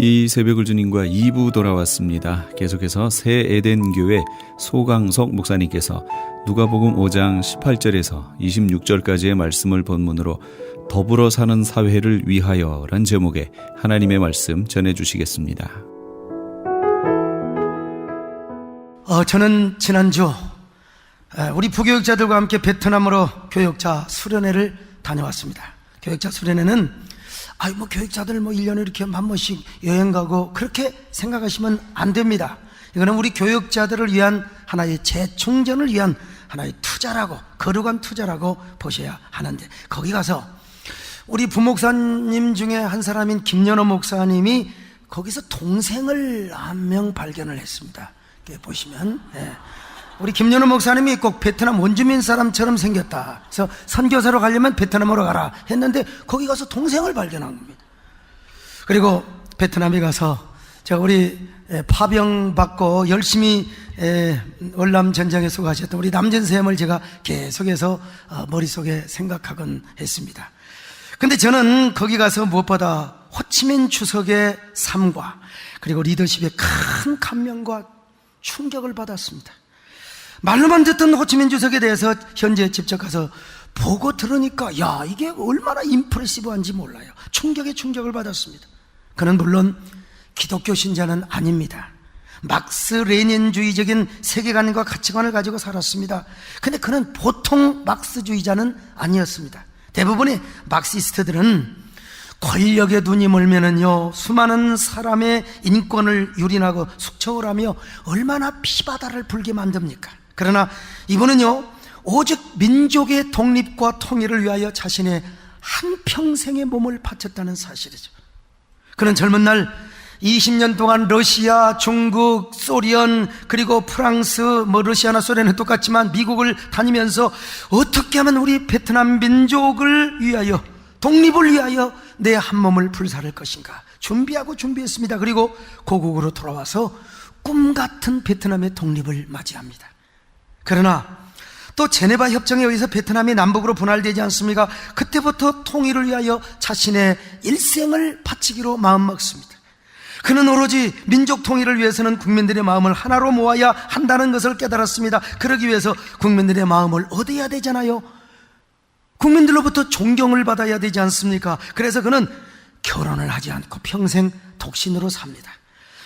이 새벽을 주님과 2부 돌아왔습니다. 계속해서 새 에덴 교회 소강석 목사님께서 누가복음 5장 18절에서 26절까지의 말씀을 본문으로 더불어 사는 사회를 위하여란 제목의 하나님의 말씀 전해주시겠습니다. 저는 지난주 우리 부교육자들과 함께 베트남으로 교육자 수련회를 다녀왔습니다. 교육자 수련회는 교육자들 1년에 이렇게 한 번씩 여행 가고 그렇게 생각하시면 안 됩니다. 이거는 우리 교육자들을 위한 하나의 재충전을 위한 하나의 투자라고, 거룩한 투자라고 보셔야 하는데, 거기 가서 우리 부목사님 중에 한 사람인 김연호 목사님이 거기서 동생을 한 명 발견을 했습니다. 이렇게 보시면 우리 김연호 목사님이 꼭 베트남 원주민 사람처럼 생겼다. 그래서 선교사로 가려면 베트남으로 가라 했는데 거기 가서 동생을 발견한 겁니다. 그리고 베트남에 가서 제가 우리 파병 받고 열심히 월남 전쟁에 수고하셨던 우리 남전쌤을 제가 계속해서 머릿속에 생각하곤 했습니다. 근데 저는 거기 가서 무엇보다 호치민 주석의 삶과 그리고 리더십의 큰 감명과 충격을 받았습니다. 말로만 듣던 호치민 주석에 대해서 현재 직접 가서 보고 들으니까 이게 얼마나 임프레시브한지 몰라요. 충격에 충격을 받았습니다. 그는 물론 기독교 신자는 아닙니다. 막스 레닌주의적인 세계관과 가치관을 가지고 살았습니다. 근데 그는 보통 막스주의자는 아니었습니다. 대부분의 막시스트들은 권력에 눈이 멀면은요, 수많은 사람의 인권을 유린하고 숙청을 하며 얼마나 피바다를 불게 만듭니까? 그러나 이분은요, 오직 민족의 독립과 통일을 위하여 자신의 한평생의 몸을 바쳤다는 사실이죠. 그는 젊은 날 20년 동안 러시아, 중국, 소련, 그리고 프랑스, 러시아나 소련은 똑같지만 미국을 다니면서 어떻게 하면 우리 베트남 민족을 위하여, 독립을 위하여 내 한 몸을 불사를 것인가 준비했습니다. 그리고 고국으로 돌아와서 꿈같은 베트남의 독립을 맞이합니다. 그러나 또 제네바 협정에 의해서 베트남이 남북으로 분할되지 않습니까? 그때부터 통일을 위하여 자신의 일생을 바치기로 마음먹습니다. 그는 오로지 민족 통일을 위해서는 국민들의 마음을 하나로 모아야 한다는 것을 깨달았습니다. 그러기 위해서 국민들의 마음을 얻어야 되잖아요. 국민들로부터 존경을 받아야 되지 않습니까? 그래서 그는 결혼을 하지 않고 평생 독신으로 삽니다.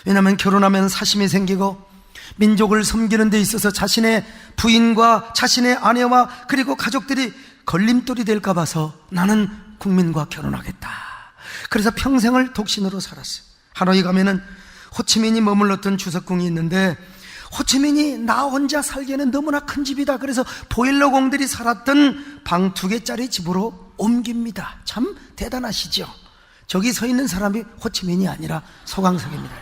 왜냐하면 결혼하면 사심이 생기고 민족을 섬기는 데 있어서 자신의 부인과 자신의 아내와 그리고 가족들이 걸림돌이 될까 봐서 나는 국민과 결혼하겠다. 그래서 평생을 독신으로 살았어요. 하노이 가면은 호치민이 머물렀던 주석궁이 있는데, 호치민이 나 혼자 살기에는 너무나 큰 집이다. 그래서 보일러공들이 살았던 방 2개짜리 집으로 옮깁니다. 참 대단하시죠? 저기 서 있는 사람이 호치민이 아니라 소강석입니다.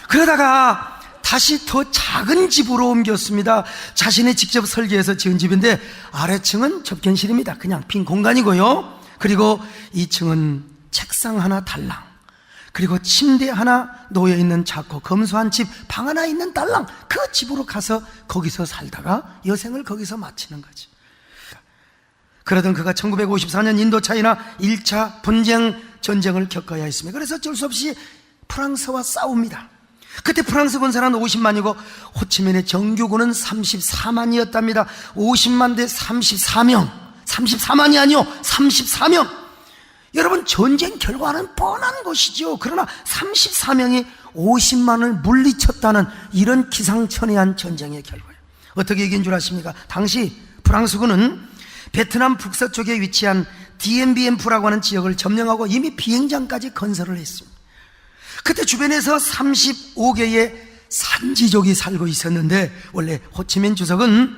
그러다가 다시 더 작은 집으로 옮겼습니다. 자신이 직접 설계해서 지은 집인데 아래층은 접견실입니다. 그냥 빈 공간이고요. 그리고 2층은 책상 하나 달랑, 그리고 침대 하나 놓여있는 작고 검소한 집, 방 하나 있는 달랑, 그 집으로 가서 거기서 살다가 여생을 거기서 마치는 거죠. 그러던 그가 1954년 인도차이나 1차 분쟁 전쟁을 겪어야 했습니다. 그래서 어쩔 수 없이 프랑스와 싸웁니다. 그때 프랑스 군사는 50만이고 호치민의 정규군은 34만이었답니다. 50만 대 34명, 34만이 아니요 34명. 여러분, 전쟁 결과는 뻔한 것이죠. 그러나 34명이 50만을 물리쳤다는 이런 기상천외한 전쟁의 결과예요. 어떻게 이긴 줄 아십니까? 당시 프랑스군은 베트남 북서쪽에 위치한 디엠비엠프라고 하는 지역을 점령하고 이미 비행장까지 건설을 했습니다. 그때 주변에서 35개의 산지족이 살고 있었는데, 원래 호치민 주석은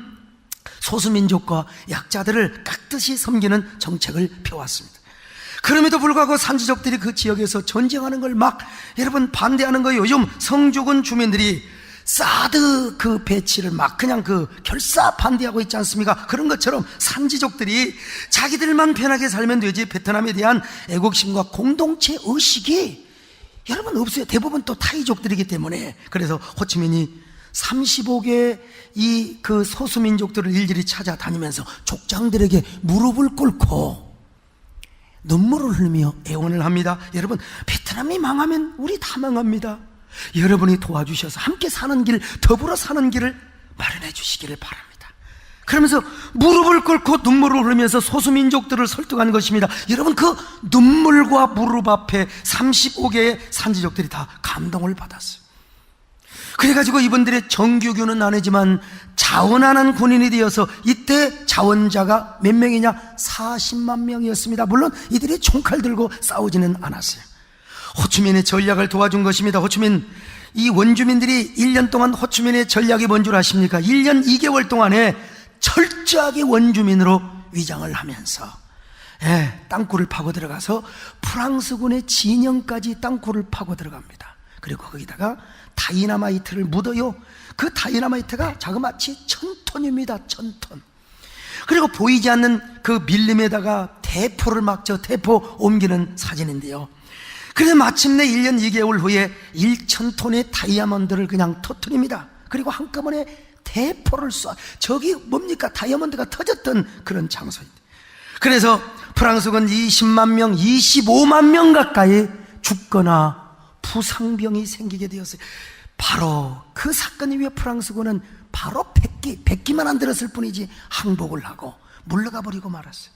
소수민족과 약자들을 깍듯이 섬기는 정책을 펴왔습니다. 그럼에도 불구하고 산지족들이 그 지역에서 전쟁하는 걸 막 여러분 반대하는 거예요. 요즘 성주군 주민들이 사드 그 배치를 막 그냥 결사 반대하고 있지 않습니까? 그런 것처럼 산지족들이 자기들만 편하게 살면 되지 베트남에 대한 애국심과 공동체 의식이 여러분 없어요. 대부분 또 타이족들이기 때문에. 그래서 호치민이 35개 그 소수민족들을 일일이 찾아다니면서 족장들에게 무릎을 꿇고 눈물을 흘리며 애원을 합니다. 여러분, 베트남이 망하면 우리 다 망합니다. 여러분이 도와주셔서 함께 사는 길, 더불어 사는 길을 마련해 주시기를 바랍니다. 그러면서 무릎을 꿇고 눈물을 흘리면서 소수민족들을 설득한 것입니다. 여러분, 그 눈물과 무릎 앞에 35개의 산지족들이 다 감동을 받았어요. 그래가지고 이분들의 정규군은 아니지만 자원하는 군인이 되어서 이때 자원자가 몇 명이냐? 40만 명이었습니다. 물론 이들이 총칼 들고 싸우지는 않았어요. 호치민의 전략을 도와준 것입니다. 호치민, 이 원주민들이 1년 동안 호치민의 전략이 뭔 줄 아십니까? 1년 2개월 동안에 철저하게 원주민으로 위장을 하면서 땅굴을 파고 들어가서 프랑스군의 진영까지 땅굴을 파고 들어갑니다. 그리고 거기다가 다이나마이트를 묻어요. 그 다이나마이트가 자그마치 1000톤입니다. 1000톤. 그리고 보이지 않는 그 밀림에다가 대포를 막 대포 옮기는 사진인데요. 그래서 마침내 1년 2개월 후에 1000톤의 다이아몬드를 그냥 터뜨립니다. 그리고 한꺼번에 대포를 쏴. 저기 뭡니까? 다이아몬드가 터졌던 그런 장소입니다. 그래서 프랑스군 20만 명, 25만 명 가까이 죽거나 부상병이 생기게 되었어요. 바로 그 사건 이후에 프랑스군은 바로 100기만 안 들었을 뿐이지 항복을 하고 물러가 버리고 말았어요.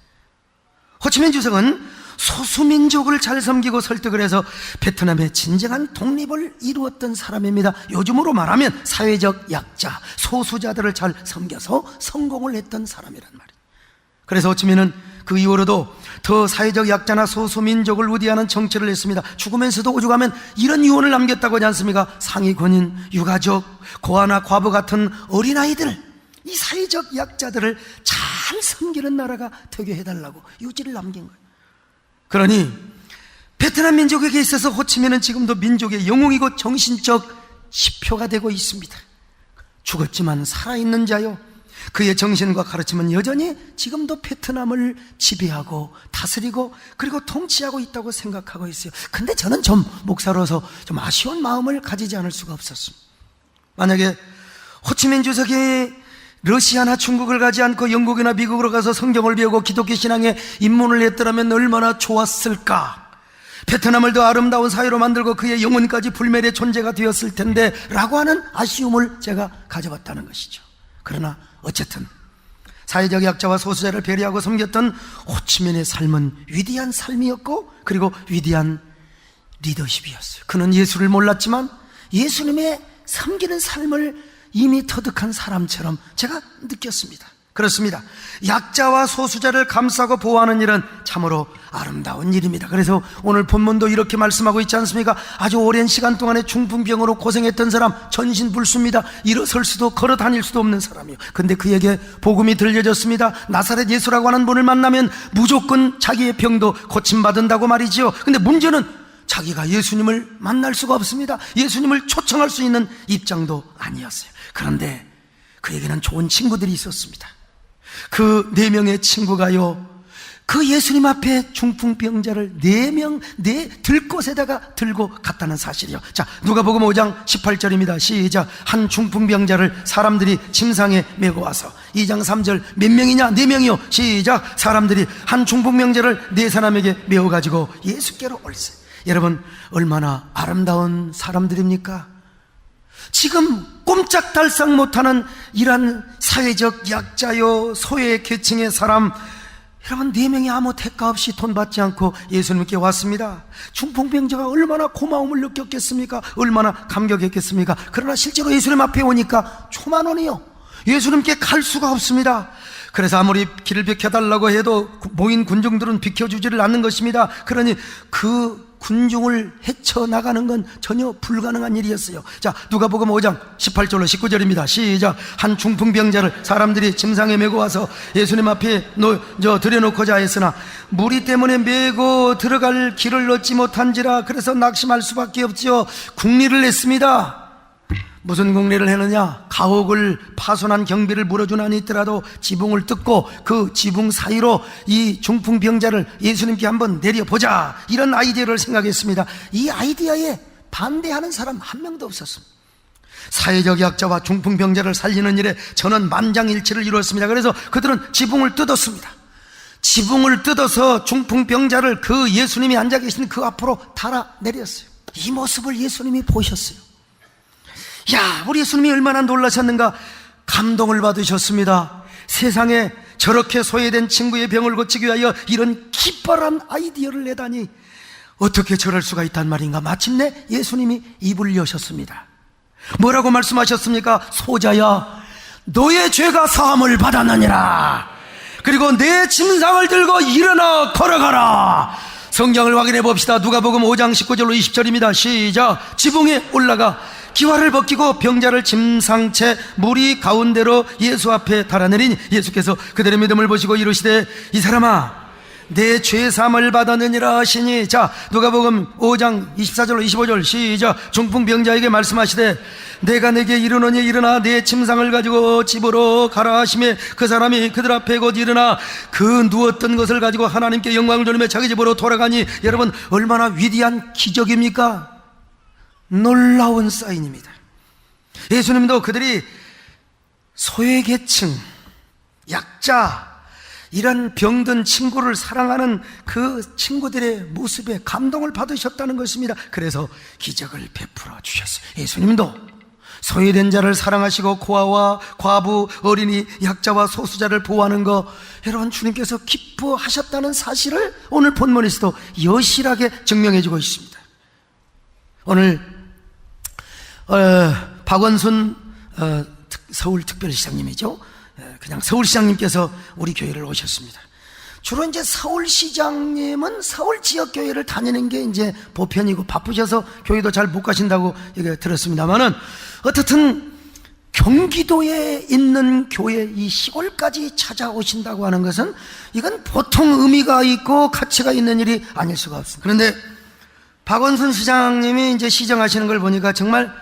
호치민 주석은 소수민족을 잘 섬기고 설득을 해서 베트남의 진정한 독립을 이루었던 사람입니다. 요즘으로 말하면 사회적 약자, 소수자들을 잘 섬겨서 성공을 했던 사람이란 말이에요. 그래서 호치민은 그 이후로도 더 사회적 약자나 소수민족을 우대하는 정치를 했습니다. 죽으면서도 오죽하면 이런 유언을 남겼다고 하지 않습니까? 상위 군인, 유가족, 고아나 과부 같은 어린아이들, 이 사회적 약자들을 잘 섬기는 나라가 되게 해달라고 유지를 남긴 거예요. 그러니 베트남 민족에게 있어서 호치민은 지금도 민족의 영웅이고 정신적 지표가 되고 있습니다. 죽었지만 살아있는 자요, 그의 정신과 가르침은 여전히 지금도 베트남을 지배하고 다스리고 그리고 통치하고 있다고 생각하고 있어요. 근데 저는 좀 목사로서 좀 아쉬운 마음을 가지지 않을 수가 없었습니다. 만약에 호치민 주석이 러시아나 중국을 가지 않고 영국이나 미국으로 가서 성경을 배우고 기독교 신앙에 입문을 했더라면 얼마나 좋았을까. 베트남을 더 아름다운 사회로 만들고 그의 영혼까지 불멸의 존재가 되었을 텐데 라고 하는 아쉬움을 제가 가져봤다는 것이죠. 그러나 어쨌든 사회적 약자와 소수자를 배려하고 섬겼던 호치민의 삶은 위대한 삶이었고 그리고 위대한 리더십이었어요. 그는 예수를 몰랐지만 예수님의 섬기는 삶을 이미 터득한 사람처럼 제가 느꼈습니다. 그렇습니다. 약자와 소수자를 감싸고 보호하는 일은 참으로 아름다운 일입니다. 그래서 오늘 본문도 이렇게 말씀하고 있지 않습니까? 아주 오랜 시간 동안에 중풍병으로 고생했던 사람, 전신불수입니다. 일어설 수도 걸어 다닐 수도 없는 사람이요. 근데 그에게 복음이 들려졌습니다. 나사렛 예수라고 하는 분을 만나면 무조건 자기의 병도 고침받는다고 말이지요. 근데 문제는 자기가 예수님을 만날 수가 없습니다. 예수님을 초청할 수 있는 입장도 아니었어요. 그런데 그에게는 좋은 친구들이 있었습니다. 그 4명의 친구가요, 그 예수님 앞에 중풍병자를 4명 들곳에다가 들고 갔다는 사실이요. 자, 누가복음 5장 18절입니다. 시작. 한 중풍병자를 사람들이 침상에 메고 와서 2장 3절 몇 명이냐? 4명이요. 시작. 사람들이 한 중풍병자를 4사람에게 메어가지고 예수께로 올리세요. 여러분, 얼마나 아름다운 사람들입니까? 지금 꼼짝달싹 못하는 이러한 사회적 약자요, 소외 계층의 사람, 여러분 4명이 아무 대가 없이 돈 받지 않고 예수님께 왔습니다. 중풍병자가 얼마나 고마움을 느꼈겠습니까? 얼마나 감격했겠습니까? 그러나 실제로 예수님 앞에 오니까 초만원이요, 예수님께 갈 수가 없습니다. 그래서 아무리 길을 비켜달라고 해도 모인 군중들은 비켜주지를 않는 것입니다. 그러니 그 군중을 헤쳐나가는 건 전혀 불가능한 일이었어요. 자, 누가복음 5장 18절로 19절입니다. 시작. 한 중풍병자를 사람들이 침상에 메고 와서 예수님 앞에 들여놓고자 했으나 무리 때문에 메고 들어갈 길을 얻지 못한지라 그래서 낙심할 수밖에 없지요. 궁리를 냈습니다. 무슨 궁리를 했느냐? 가옥을 파손한 경비를 물어준 안이 있더라도 지붕을 뜯고 그 지붕 사이로 이 중풍병자를 예수님께 한번 내려보자, 이런 아이디어를 생각했습니다. 이 아이디어에 반대하는 사람 한 명도 없었습니다. 사회적 약자와 중풍병자를 살리는 일에 저는 만장일치를 이루었습니다. 그래서 그들은 지붕을 뜯었습니다. 지붕을 뜯어서 중풍병자를 그 예수님이 앉아 계신 그 앞으로 달아내렸어요. 이 모습을 예수님이 보셨어요. 야, 우리 예수님이 얼마나 놀라셨는가. 감동을 받으셨습니다. 세상에 저렇게 소외된 친구의 병을 고치기 위하여 이런 기발한 아이디어를 내다니 어떻게 저럴 수가 있단 말인가. 마침내 예수님이 입을 여셨습니다. 뭐라고 말씀하셨습니까? 소자야, 너의 죄가 사함을 받았느니라. 그리고 내 침상을 들고 일어나 걸어가라. 성경을 확인해 봅시다. 누가복음 5장 19절로 20절입니다. 시작. 지붕에 올라가 기와를 벗기고 병자를 침상채 무리 가운데로 예수 앞에 달아내리니 예수께서 그들의 믿음을 보시고 이르시되 이 사람아, 내 죄사함을 받았느니라 하시니. 자, 누가복음 5장 24절로 25절 시작. 중풍병자에게 말씀하시되 내가 내게 이르노니 일어나 내 침상을 가지고 집으로 가라 하시매 그 사람이 그들 앞에 곧 일어나 그 누웠던 것을 가지고 하나님께 영광을 돌리며 자기 집으로 돌아가니. 여러분, 얼마나 위대한 기적입니까? 놀라운 사인입니다. 예수님도 그들이 소외계층, 약자, 이런 병든 친구를 사랑하는 그 친구들의 모습에 감동을 받으셨다는 것입니다. 그래서 기적을 베풀어 주셨어요. 예수님도 소외된 자를 사랑하시고 고아와 과부, 어린이, 약자와 소수자를 보호하는 거, 여러분, 주님께서 기뻐하셨다는 사실을 오늘 본문에서도 여실하게 증명해 주고 있습니다. 오늘 박원순 서울특별시장님이죠. 그냥 서울시장님께서 우리 교회를 오셨습니다. 주로 이제 서울시장님은 서울 지역교회를 다니는 게 이제 보편이고 바쁘셔서 교회도 잘 못 가신다고 얘기 들었습니다만은, 어떻든 경기도에 있는 교회 이 시골까지 찾아오신다고 하는 것은 이건 보통 의미가 있고 가치가 있는 일이 아닐 수가 없습니다. 그런데 박원순 시장님이 이제 시정하시는 걸 보니까 정말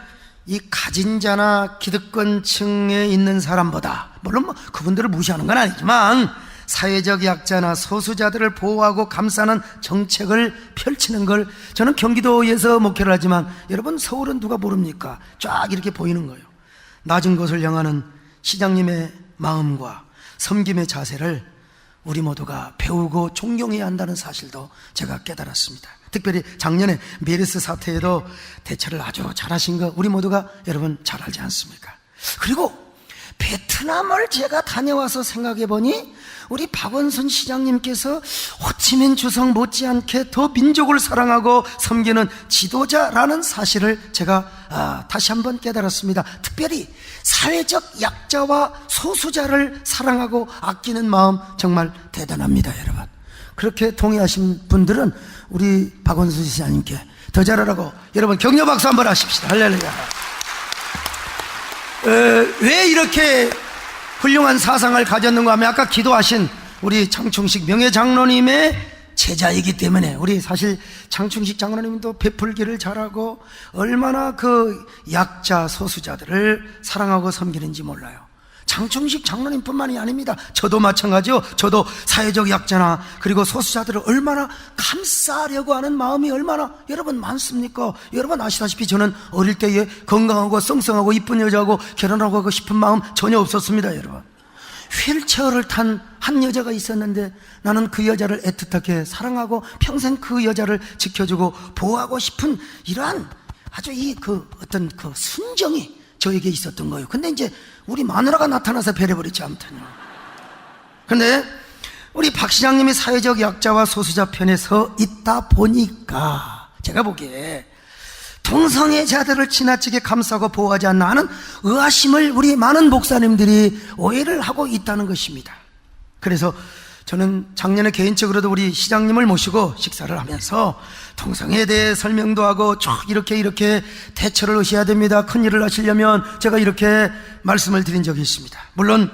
이 가진 자나 기득권층에 있는 사람보다, 물론 뭐 그분들을 무시하는 건 아니지만, 사회적 약자나 소수자들을 보호하고 감싸는 정책을 펼치는 걸, 저는 경기도에서 목회를 하지만 여러분, 서울은 누가 모릅니까? 쫙 이렇게 보이는 거예요. 낮은 곳을 향하는 시장님의 마음과 섬김의 자세를 우리 모두가 배우고 존경해야 한다는 사실도 제가 깨달았습니다. 특별히 작년에 메르스 사태에도 대처를 아주 잘하신 거 우리 모두가 여러분 잘 알지 않습니까? 그리고 베트남을 제가 다녀와서 생각해 보니 우리 박원순 시장님께서 호치민 주석 못지않게 더 민족을 사랑하고 섬기는 지도자라는 사실을 제가 다시 한번 깨달았습니다. 특별히 사회적 약자와 소수자를 사랑하고 아끼는 마음 정말 대단합니다, 여러분. 그렇게 동의하신 분들은 우리 박원순 시장님께 더 잘하라고 여러분 격려 박수 한번 하십시다. 할렐루야. 왜 이렇게 훌륭한 사상을 가졌는가 하면, 아까 기도하신 우리 창충식 명예장로님의 제자이기 때문에, 우리 사실 창충식 장로님도 베풀기를 잘하고 얼마나 그 약자 소수자들을 사랑하고 섬기는지 몰라요. 창충식 장로님뿐만이 아닙니다. 저도 마찬가지요. 저도 사회적 약자나 그리고 소수자들을 얼마나 감싸려고 하는 마음이 얼마나 여러분 많습니까? 여러분 아시다시피 저는 어릴 때에 건강하고 썽썽하고 이쁜 여자하고 결혼하고 하고 싶은 마음 전혀 없었습니다, 여러분. 휠체어를 탄 한 여자가 있었는데 나는 그 여자를 애틋하게 사랑하고 평생 그 여자를 지켜주고 보호하고 싶은 이러한 아주 어떤 그 순정이 저에게 있었던 거예요. 근데 이제 우리 마누라가 나타나서 배려버렸지, 아무튼요. 근데 우리 박 시장님이 사회적 약자와 소수자 편에 서 있다 보니까 제가 보기에 동성애자들을 지나치게 감싸고 보호하지 않나 하는 의아심을 우리 많은 목사님들이 오해를 하고 있다는 것입니다. 그래서 저는 작년에 개인적으로도 우리 시장님을 모시고 식사를 하면서 동성애에 대해 설명도 하고 쭉 이렇게 대처를 하셔야 됩니다. 큰일을 하시려면 제가 이렇게 말씀을 드린 적이 있습니다. 물론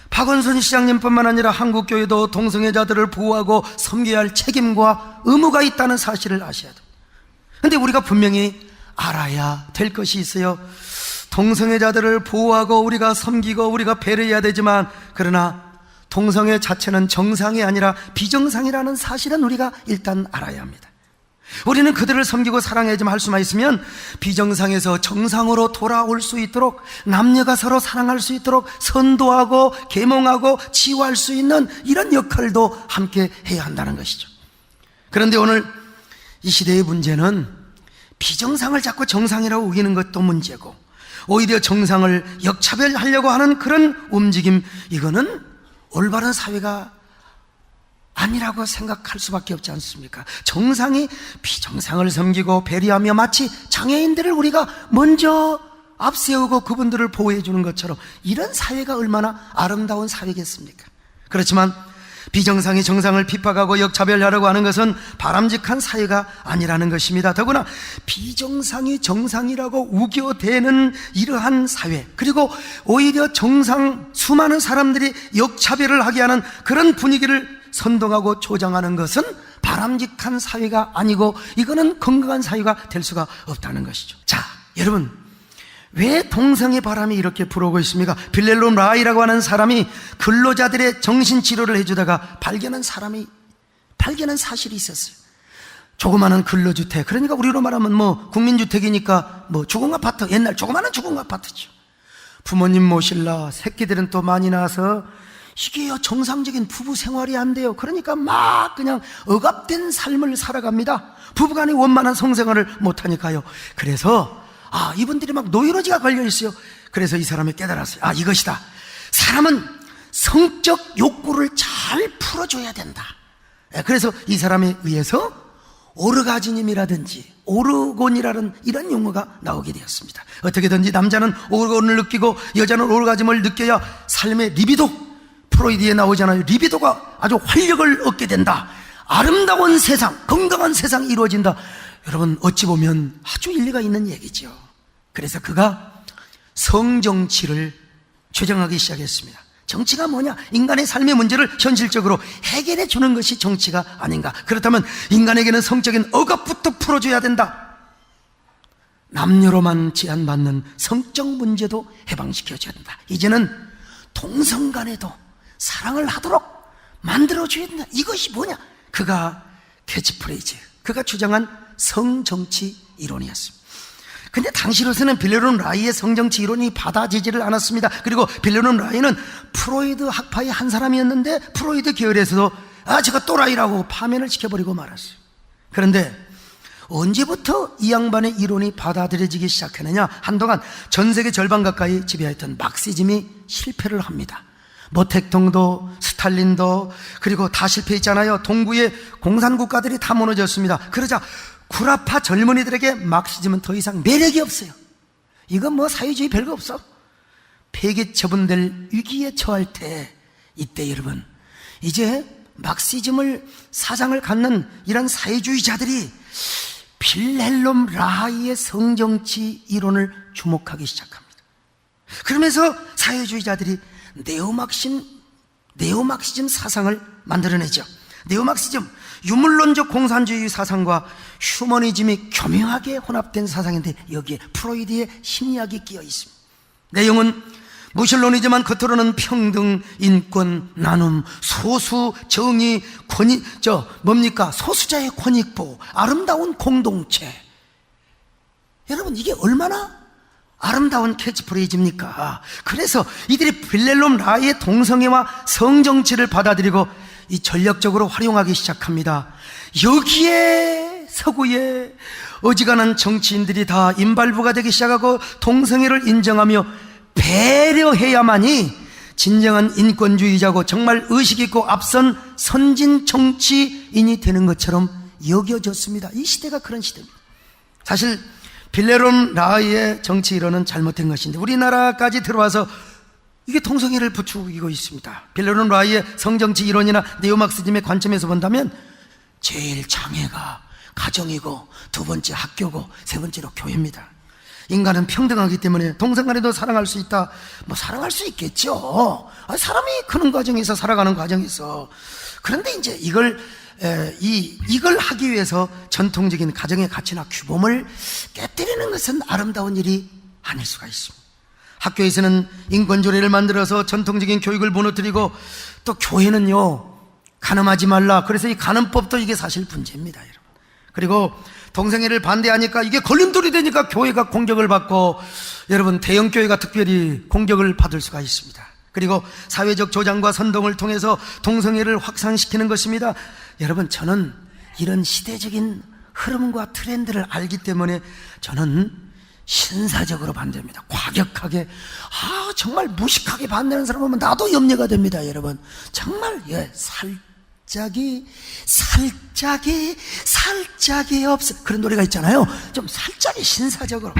박원순 시장님뿐만 아니라 한국교회도 동성애자들을 보호하고 섬겨야 할 책임과 의무가 있다는 사실을 아셔야 돼요. 그런데 우리가 분명히 알아야 될 것이 있어요. 동성애자들을 보호하고 우리가 섬기고 우리가 배려해야 되지만, 그러나 동성애 자체는 정상이 아니라 비정상이라는 사실은 우리가 일단 알아야 합니다. 우리는 그들을 섬기고 사랑해야지만 할 수만 있으면 비정상에서 정상으로 돌아올 수 있도록, 남녀가 서로 사랑할 수 있도록 선도하고 계몽하고 치유할 수 있는 이런 역할도 함께 해야 한다는 것이죠. 그런데 오늘 이 시대의 문제는 비정상을 자꾸 정상이라고 우기는 것도 문제고, 오히려 정상을 역차별하려고 하는 그런 움직임, 이거는 올바른 사회가 아니라고 생각할 수밖에 없지 않습니까? 정상이 비정상을 섬기고 배려하며 마치 장애인들을 우리가 먼저 앞세우고 그분들을 보호해 주는 것처럼, 이런 사회가 얼마나 아름다운 사회겠습니까? 그렇지만 비정상이 정상을 핍박하고 역차별하려고 하는 것은 바람직한 사회가 아니라는 것입니다. 더구나 비정상이 정상이라고 우겨대는 이러한 사회, 그리고 오히려 정상 수많은 사람들이 역차별을 하게 하는 그런 분위기를 선동하고 조장하는 것은 바람직한 사회가 아니고, 이거는 건강한 사회가 될 수가 없다는 것이죠. 자, 여러분, 왜 동성애 바람이 이렇게 불어오고 있습니까? 빌렐롬 라이라고 하는 사람이 근로자들의 정신치료를 해주다가 발견한 사실이 있었어요. 조그마한 근로주택, 그러니까 우리로 말하면 뭐 국민주택이니까 뭐 주공아파트, 옛날 조그마한 주공아파트죠. 부모님 모실라 새끼들은 또 많이 나서 이게요, 정상적인 부부 생활이 안 돼요. 그러니까 막 그냥 억압된 삶을 살아갑니다. 부부간의 원만한 성생활을 못하니까요. 그래서 이분들이 막 노이로지가 걸려있어요. 그래서 이 사람이 깨달았어요. 이것이다. 사람은 성적 욕구를 잘 풀어줘야 된다. 그래서 이 사람에 의해서 오르가즘이라든지 오르곤이라는 이런 용어가 나오게 되었습니다. 어떻게든지 남자는 오르곤을 느끼고 여자는 오르가즘을 느껴야 삶의 리비도, 프로이드에 나오잖아요. 리비도가 아주 활력을 얻게 된다. 아름다운 세상, 건강한 세상이 이루어진다. 여러분, 어찌 보면 아주 일리가 있는 얘기죠. 그래서 그가 성정치를 주장하기 시작했습니다. 정치가 뭐냐? 인간의 삶의 문제를 현실적으로 해결해 주는 것이 정치가 아닌가? 그렇다면 인간에게는 성적인 억압부터 풀어줘야 된다. 남녀로만 제한받는 성적 문제도 해방시켜줘야 된다. 이제는 동성 간에도 사랑을 하도록 만들어줘야 된다. 이것이 뭐냐? 그가 캐치프레이즈, 그가 주장한 성정치 이론이었습니다. 근데 당시로서는 빌렐롬 라이의 성정치 이론이 받아지지를 않았습니다. 그리고 빌렐롬 라이는 프로이드 학파의 한 사람이었는데, 프로이드 계열에서도 제가 또라이라고 파면을 시켜버리고 말았어요. 그런데 언제부터 이 양반의 이론이 받아들여지기 시작했느냐? 한동안 전 세계 절반 가까이 지배했던 막시즘이 실패를 합니다. 모택동도 스탈린도 그리고 다 실패했잖아요. 동구의 공산국가들이 다 무너졌습니다. 그러자 구라파 젊은이들에게 막시즘은 더 이상 매력이 없어요. 이건 뭐 사회주의 별거 없어. 폐기 처분될 위기에 처할 때, 이때 여러분, 이제 막시즘을 사상을 갖는 이런 사회주의자들이 빌렐롬 라이의 성정치 이론을 주목하기 시작합니다. 그러면서 사회주의자들이 네오막시즘 사상을 만들어내죠. 네오막시즘, 유물론적 공산주의 사상과 휴머니즘이 교묘하게 혼합된 사상인데, 여기에 프로이드의 심리학이 끼어 있습니다. 내용은 무신론이지만 겉으로는 평등, 인권, 나눔, 소수, 정의, 소수자의 권익보, 아름다운 공동체. 여러분, 이게 얼마나 아름다운 캐치프레이즈입니까? 그래서 이들이 빌렐롬 라이의 동성애와 성정치를 받아들이고 이 전략적으로 활용하기 시작합니다. 여기에 서구의 어지간한 정치인들이 다 인발부가 되기 시작하고 동성애를 인정하며 배려해야만이 진정한 인권주의자고 정말 의식있고 앞선 선진 정치인이 되는 것처럼 여겨졌습니다. 이 시대가 그런 시대입니다. 사실 빌렐롬 라이의 정치 이론은 잘못된 것인데, 우리나라까지 들어와서 이게 동성애를 부추기고 있습니다. 빌렐롬 라이의 성정치 이론이나 네오막시즘의 관점에서 본다면 제일 장애가 가정이고, 두 번째 학교고, 세 번째로 교회입니다. 인간은 평등하기 때문에 동성간에도 사랑할 수 있다. 뭐 사랑할 수 있겠죠. 사람이 크는 과정에서, 살아가는 과정에서. 그런데 이제 이걸 하기 위해서 전통적인 가정의 가치나 규범을 깨뜨리는 것은 아름다운 일이 아닐 수가 있습니다. 학교에서는 인권조례를 만들어서 전통적인 교육을 무너뜨리고, 또 교회는요, 간음하지 말라. 그래서 이 간음법도 이게 사실 문제입니다, 여러분. 그리고 동성애를 반대하니까 이게 걸림돌이 되니까 교회가 공격을 받고, 여러분 대형교회가 특별히 공격을 받을 수가 있습니다. 그리고 사회적 조장과 선동을 통해서 동성애를 확산시키는 것입니다. 여러분, 저는 이런 시대적인 흐름과 트렌드를 알기 때문에 저는 신사적으로 반대합니다. 과격하게, 정말 무식하게 반대하는 사람 보면 나도 염려가 됩니다. 여러분, 정말 살짝이 없어. 그런 노래가 있잖아요. 좀 살짝이 신사적으로.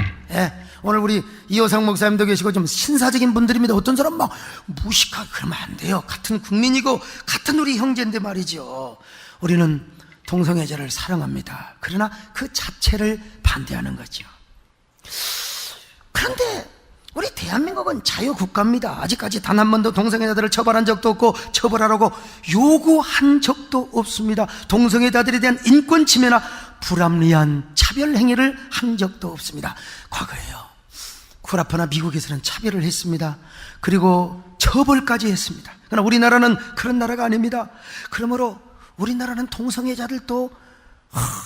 오늘 우리 이호상 목사님도 계시고 좀 신사적인 분들입니다. 어떤 사람 막 무식하게 그러면 안 돼요. 같은 국민이고 같은 우리 형제인데 말이죠. 우리는 동성애자를 사랑합니다. 그러나 그 자체를 반대하는 거죠. 그런데 우리 대한민국은 자유국가입니다. 아직까지 단 한 번도 동성애자들을 처벌한 적도 없고 처벌하라고 요구한 적도 없습니다. 동성애자들에 대한 인권 침해나 불합리한 차별 행위를 한 적도 없습니다. 과거에요, 쿠라프나 미국에서는 차별을 했습니다. 그리고 처벌까지 했습니다. 그러나 우리나라는 그런 나라가 아닙니다. 그러므로 우리나라는 동성애자들도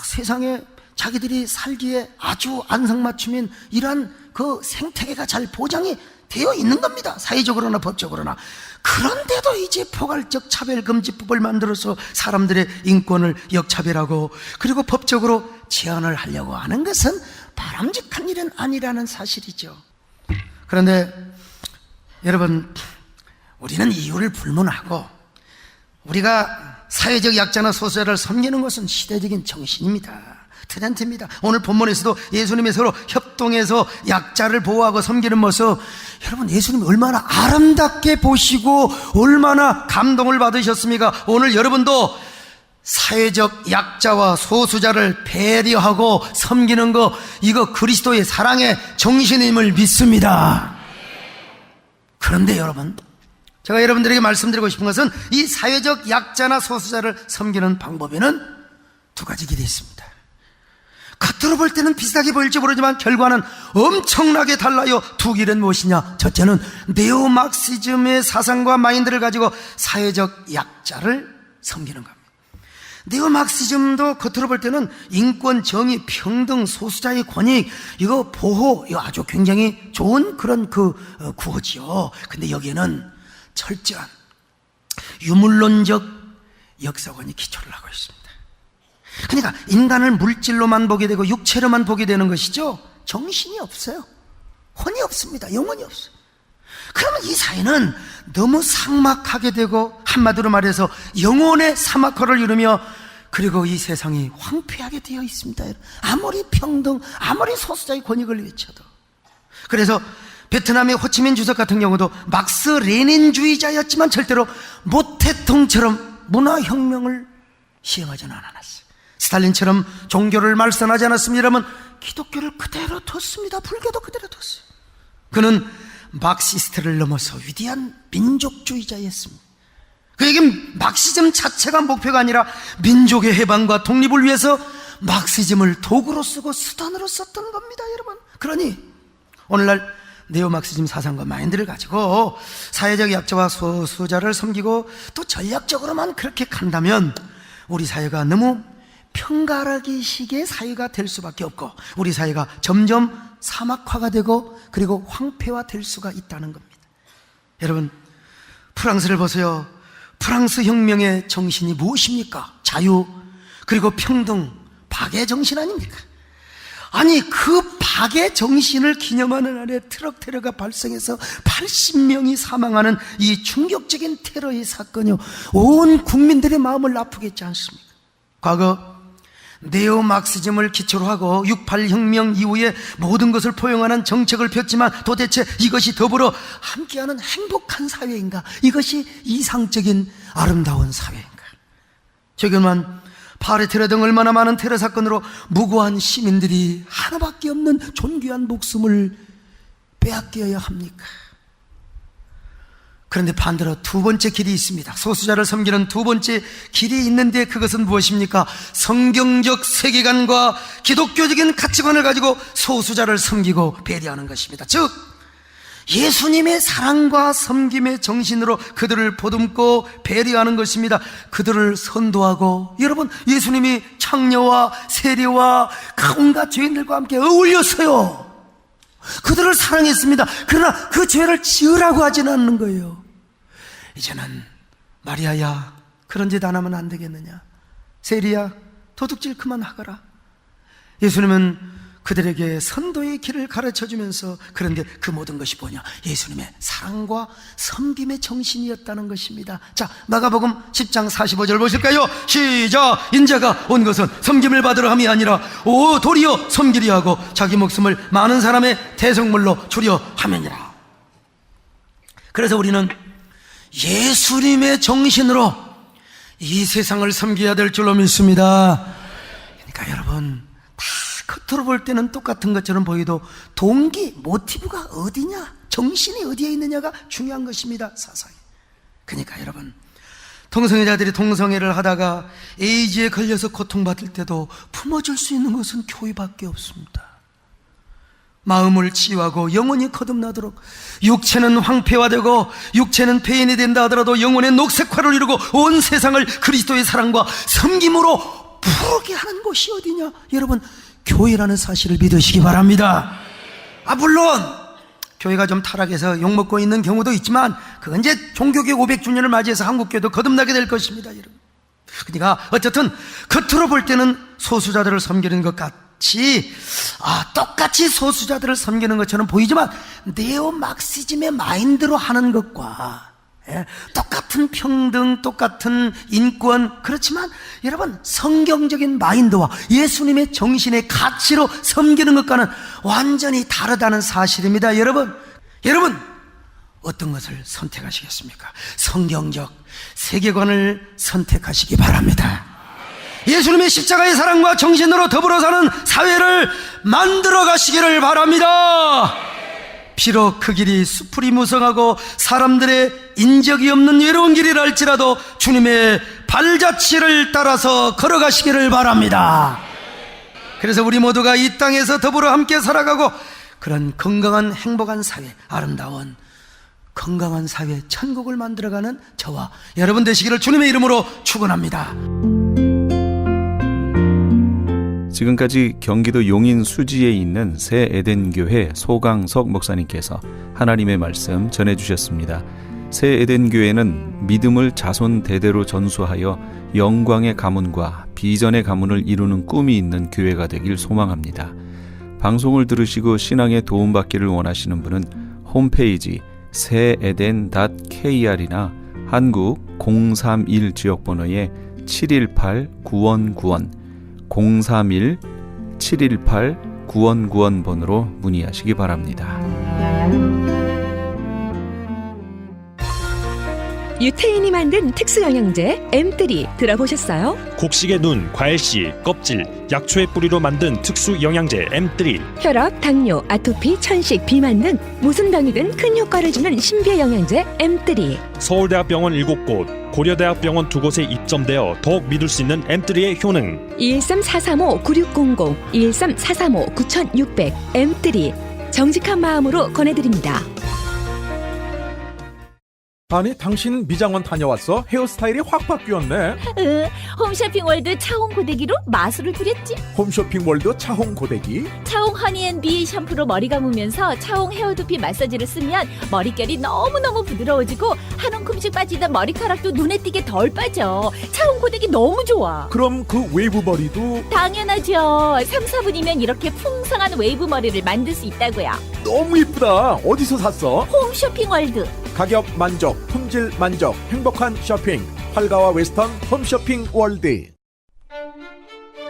세상에 자기들이 살기에 아주 안성맞춤인 이러한 그 생태계가 잘 보장이 되어 있는 겁니다. 사회적으로나 법적으로나. 그런데도 이제 포괄적 차별금지법을 만들어서 사람들의 인권을 역차별하고 그리고 법적으로 제한을 하려고 하는 것은 바람직한 일은 아니라는 사실이죠. 그런데 여러분, 우리는 이유를 불문하고 우리가 사회적 약자나 소수자를 섬기는 것은 시대적인 정신입니다. 트렌드입니다. 오늘 본문에서도 예수님이 서로 협동해서 약자를 보호하고 섬기는 모습, 여러분, 예수님이 얼마나 아름답게 보시고 얼마나 감동을 받으셨습니까? 오늘 여러분도 사회적 약자와 소수자를 배려하고 섬기는 거, 이거 그리스도의 사랑의 정신임을 믿습니다. 그런데 여러분, 제가 여러분들에게 말씀드리고 싶은 것은 이 사회적 약자나 소수자를 섬기는 방법에는 두 가지 길이 있습니다. 겉으로 볼 때는 비슷하게 보일지 모르지만 결과는 엄청나게 달라요. 두 길은 무엇이냐? 첫째는 네오마르크시즘의 사상과 마인드를 가지고 사회적 약자를 섬기는 겁니다. 네오마르크시즘도 겉으로 볼 때는 인권, 정의, 평등, 소수자의 권익, 이거 보호, 이거 아주 굉장히 좋은 그런 구호지요. 근데 여기에는 철저한 유물론적 역사관이 기초를 하고 있습니다. 그러니까 인간을 물질로만 보게 되고 육체로만 보게 되는 것이죠. 정신이 없어요. 혼이 없습니다. 영혼이 없어요. 그러면 이 사회는 너무 삭막하게 되고, 한마디로 말해서 영혼의 사막화를 이루며, 그리고 이 세상이 황폐하게 되어 있습니다. 아무리 평등, 아무리 소수자의 권익을 외쳐도. 그래서 베트남의 호치민 주석 같은 경우도 막스 레닌주의자였지만 절대로 모태통처럼 문화혁명을 시행하지는 않았어요. 스탈린처럼 종교를 말살하지 않았습니다만 기독교를 그대로 뒀습니다. 불교도 그대로 뒀어요. 그는 막시스트를 넘어서 위대한 민족주의자였습니다. 그에겐 막시즘 자체가 목표가 아니라 민족의 해방과 독립을 위해서 막시즘을 도구로 쓰고 수단으로 썼던 겁니다, 여러분. 그러니 오늘날 네오막시즘 사상과 마인드를 가지고 사회적 약자와 소수자를 섬기고 또 전략적으로만 그렇게 간다면 우리 사회가 너무 편가르기식의 사회가 될 수밖에 없고, 우리 사회가 점점 사막화가 되고 그리고 황폐화될 수가 있다는 겁니다. 여러분, 프랑스를 보세요. 프랑스 혁명의 정신이 무엇입니까? 자유, 그리고 평등, 박애 정신 아닙니까? 아니, 그 박애 정신을 기념하는 날에 트럭 테러가 발생해서 80명이 사망하는 이 충격적인 테러의 사건이요, 온 국민들의 마음을 아프게 했지 않습니까? 과거 네오막시즘을 기초로 하고 68 혁명 이후에 모든 것을 포용하는 정책을 폈지만 도대체 이것이 더불어 함께하는 행복한 사회인가? 이것이 이상적인 아름다운 사회인가? 최근만 파리 테러 등 얼마나 많은 테러 사건으로 무고한 시민들이 하나밖에 없는 존귀한 목숨을 빼앗겨야 합니까? 그런데 반대로 두 번째 길이 있습니다. 소수자를 섬기는 두 번째 길이 있는데 그것은 무엇입니까? 성경적 세계관과 기독교적인 가치관을 가지고 소수자를 섬기고 배려하는 것입니다. 즉, 예수님의 사랑과 섬김의 정신으로 그들을 보듬고 배려하는 것입니다. 그들을 선도하고, 여러분, 예수님이 창녀와 세리와 온갖 죄인들과 함께 어울렸어요. 그들을 사랑했습니다. 그러나 그 죄를 지으라고 하지는 않는 거예요. 이제는 마리아야, 그런 짓 안 하면 안 되겠느냐, 세리야, 도둑질 그만하거라. 예수님은 그들에게 선도의 길을 가르쳐주면서, 그런데 그 모든 것이 뭐냐? 예수님의 사랑과 섬김의 정신이었다는 것입니다. 자, 마가복음 10장 45절 보실까요? 시작! 인자가 온 것은 섬김을 받으러 함이 아니라 도리어 섬기려 하고 자기 목숨을 많은 사람의 대성물로 주려 함이니라. 그래서 우리는 예수님의 정신으로 이 세상을 섬겨야 될 줄로 믿습니다. 그러니까 여러분, 겉으로 볼 때는 똑같은 것처럼 보여도 동기, 모티브가 어디냐, 정신이 어디에 있느냐가 중요한 것입니다, 사상이. 그러니까 여러분, 동성애자들이 동성애를 하다가 에이즈에 걸려서 고통받을 때도 품어줄 수 있는 것은 교회밖에 없습니다. 마음을 치유하고 영혼이 거듭나도록, 육체는 황폐화되고 육체는 폐인이 된다 하더라도 영혼의 녹색화를 이루고 온 세상을 그리스도의 사랑과 섬김으로 부르게 하는 곳이 어디냐? 여러분, 교회라는 사실을 믿으시기 바랍니다. 물론 교회가 좀 타락해서 욕먹고 있는 경우도 있지만, 그건 이제 종교개혁 500주년을 맞이해서 한국교회도 거듭나게 될 것입니다, 여러분. 그러니까 어쨌든 겉으로 볼 때는 소수자들을 섬기는 것 같이, 똑같이 소수자들을 섬기는 것처럼 보이지만, 네오마르크시즘의 마인드로 하는 것과 똑같은 평등, 똑같은 인권, 그렇지만 여러분, 성경적인 마인드와 예수님의 정신의 가치로 섬기는 것과는 완전히 다르다는 사실입니다. 여러분, 어떤 것을 선택하시겠습니까? 성경적 세계관을 선택하시기 바랍니다. 예수님의 십자가의 사랑과 정신으로 더불어 사는 사회를 만들어 가시기를 바랍니다. 비록 그 길이 수풀이 무성하고 사람들의 인적이 없는 외로운 길이라 할지라도 주님의 발자취를 따라서 걸어가시기를 바랍니다. 그래서 우리 모두가 이 땅에서 더불어 함께 살아가고, 그런 건강한 행복한 사회, 아름다운 건강한 사회, 천국을 만들어가는 저와 여러분 되시기를 주님의 이름으로 축원합니다. 지금까지 경기도 용인 수지에 있는 새 에덴교회 소강석 목사님께서 하나님의 말씀 전해주셨습니다. 새 에덴교회는 믿음을 자손 대대로 전수하여 영광의 가문과 비전의 가문을 이루는 꿈이 있는 교회가 되길 소망합니다. 방송을 들으시고 신앙에 도움받기를 원하시는 분은 홈페이지 새에덴.kr이나 한국 031 지역번호에 718-9191 031-718-9191 번호로 문의하시기 바랍니다. 유태인이 만든 특수영양제 M3 들어보셨어요? 곡식의 눈, 과일씨, 껍질, 약초의 뿌리로 만든 특수 영양제 M3. 혈압, 당뇨, 아토피, 천식, 비만 등 무슨 병이든 큰 효과를 주는 신비의 영양제 M3. 서울대학병원 7곳, 고려대학병원 2곳에 입점되어 더욱 믿을 수 있는 M3의 효능. 213-435-9600, 213-435-9600 M3 정직한 마음으로 권해드립니다. 아니, 당신 미장원 다녀왔어? 헤어스타일이 확 바뀌었네. 홈쇼핑 월드 차홍 고데기로 마술을 부렸지. 홈쇼핑 월드 차홍 고데기. 차홍 허니앤비 샴푸로 머리 감으면서 차홍 헤어두피 마사지를 쓰면 머릿결이 너무너무 부드러워지고 한 움큼씩 빠지던 머리카락도 눈에 띄게 덜 빠져. 차홍 고데기 너무 좋아. 그럼 그 웨이브 머리도 당연하죠. 3, 4분이면 이렇게 풍성한 웨이브 머리를 만들 수 있다고요. 너무 이쁘다. 어디서 샀어? 홈쇼핑 월드. 가격 만족, 품질 만족, 행복한 쇼핑. 활가와 웨스턴 홈쇼핑 월드.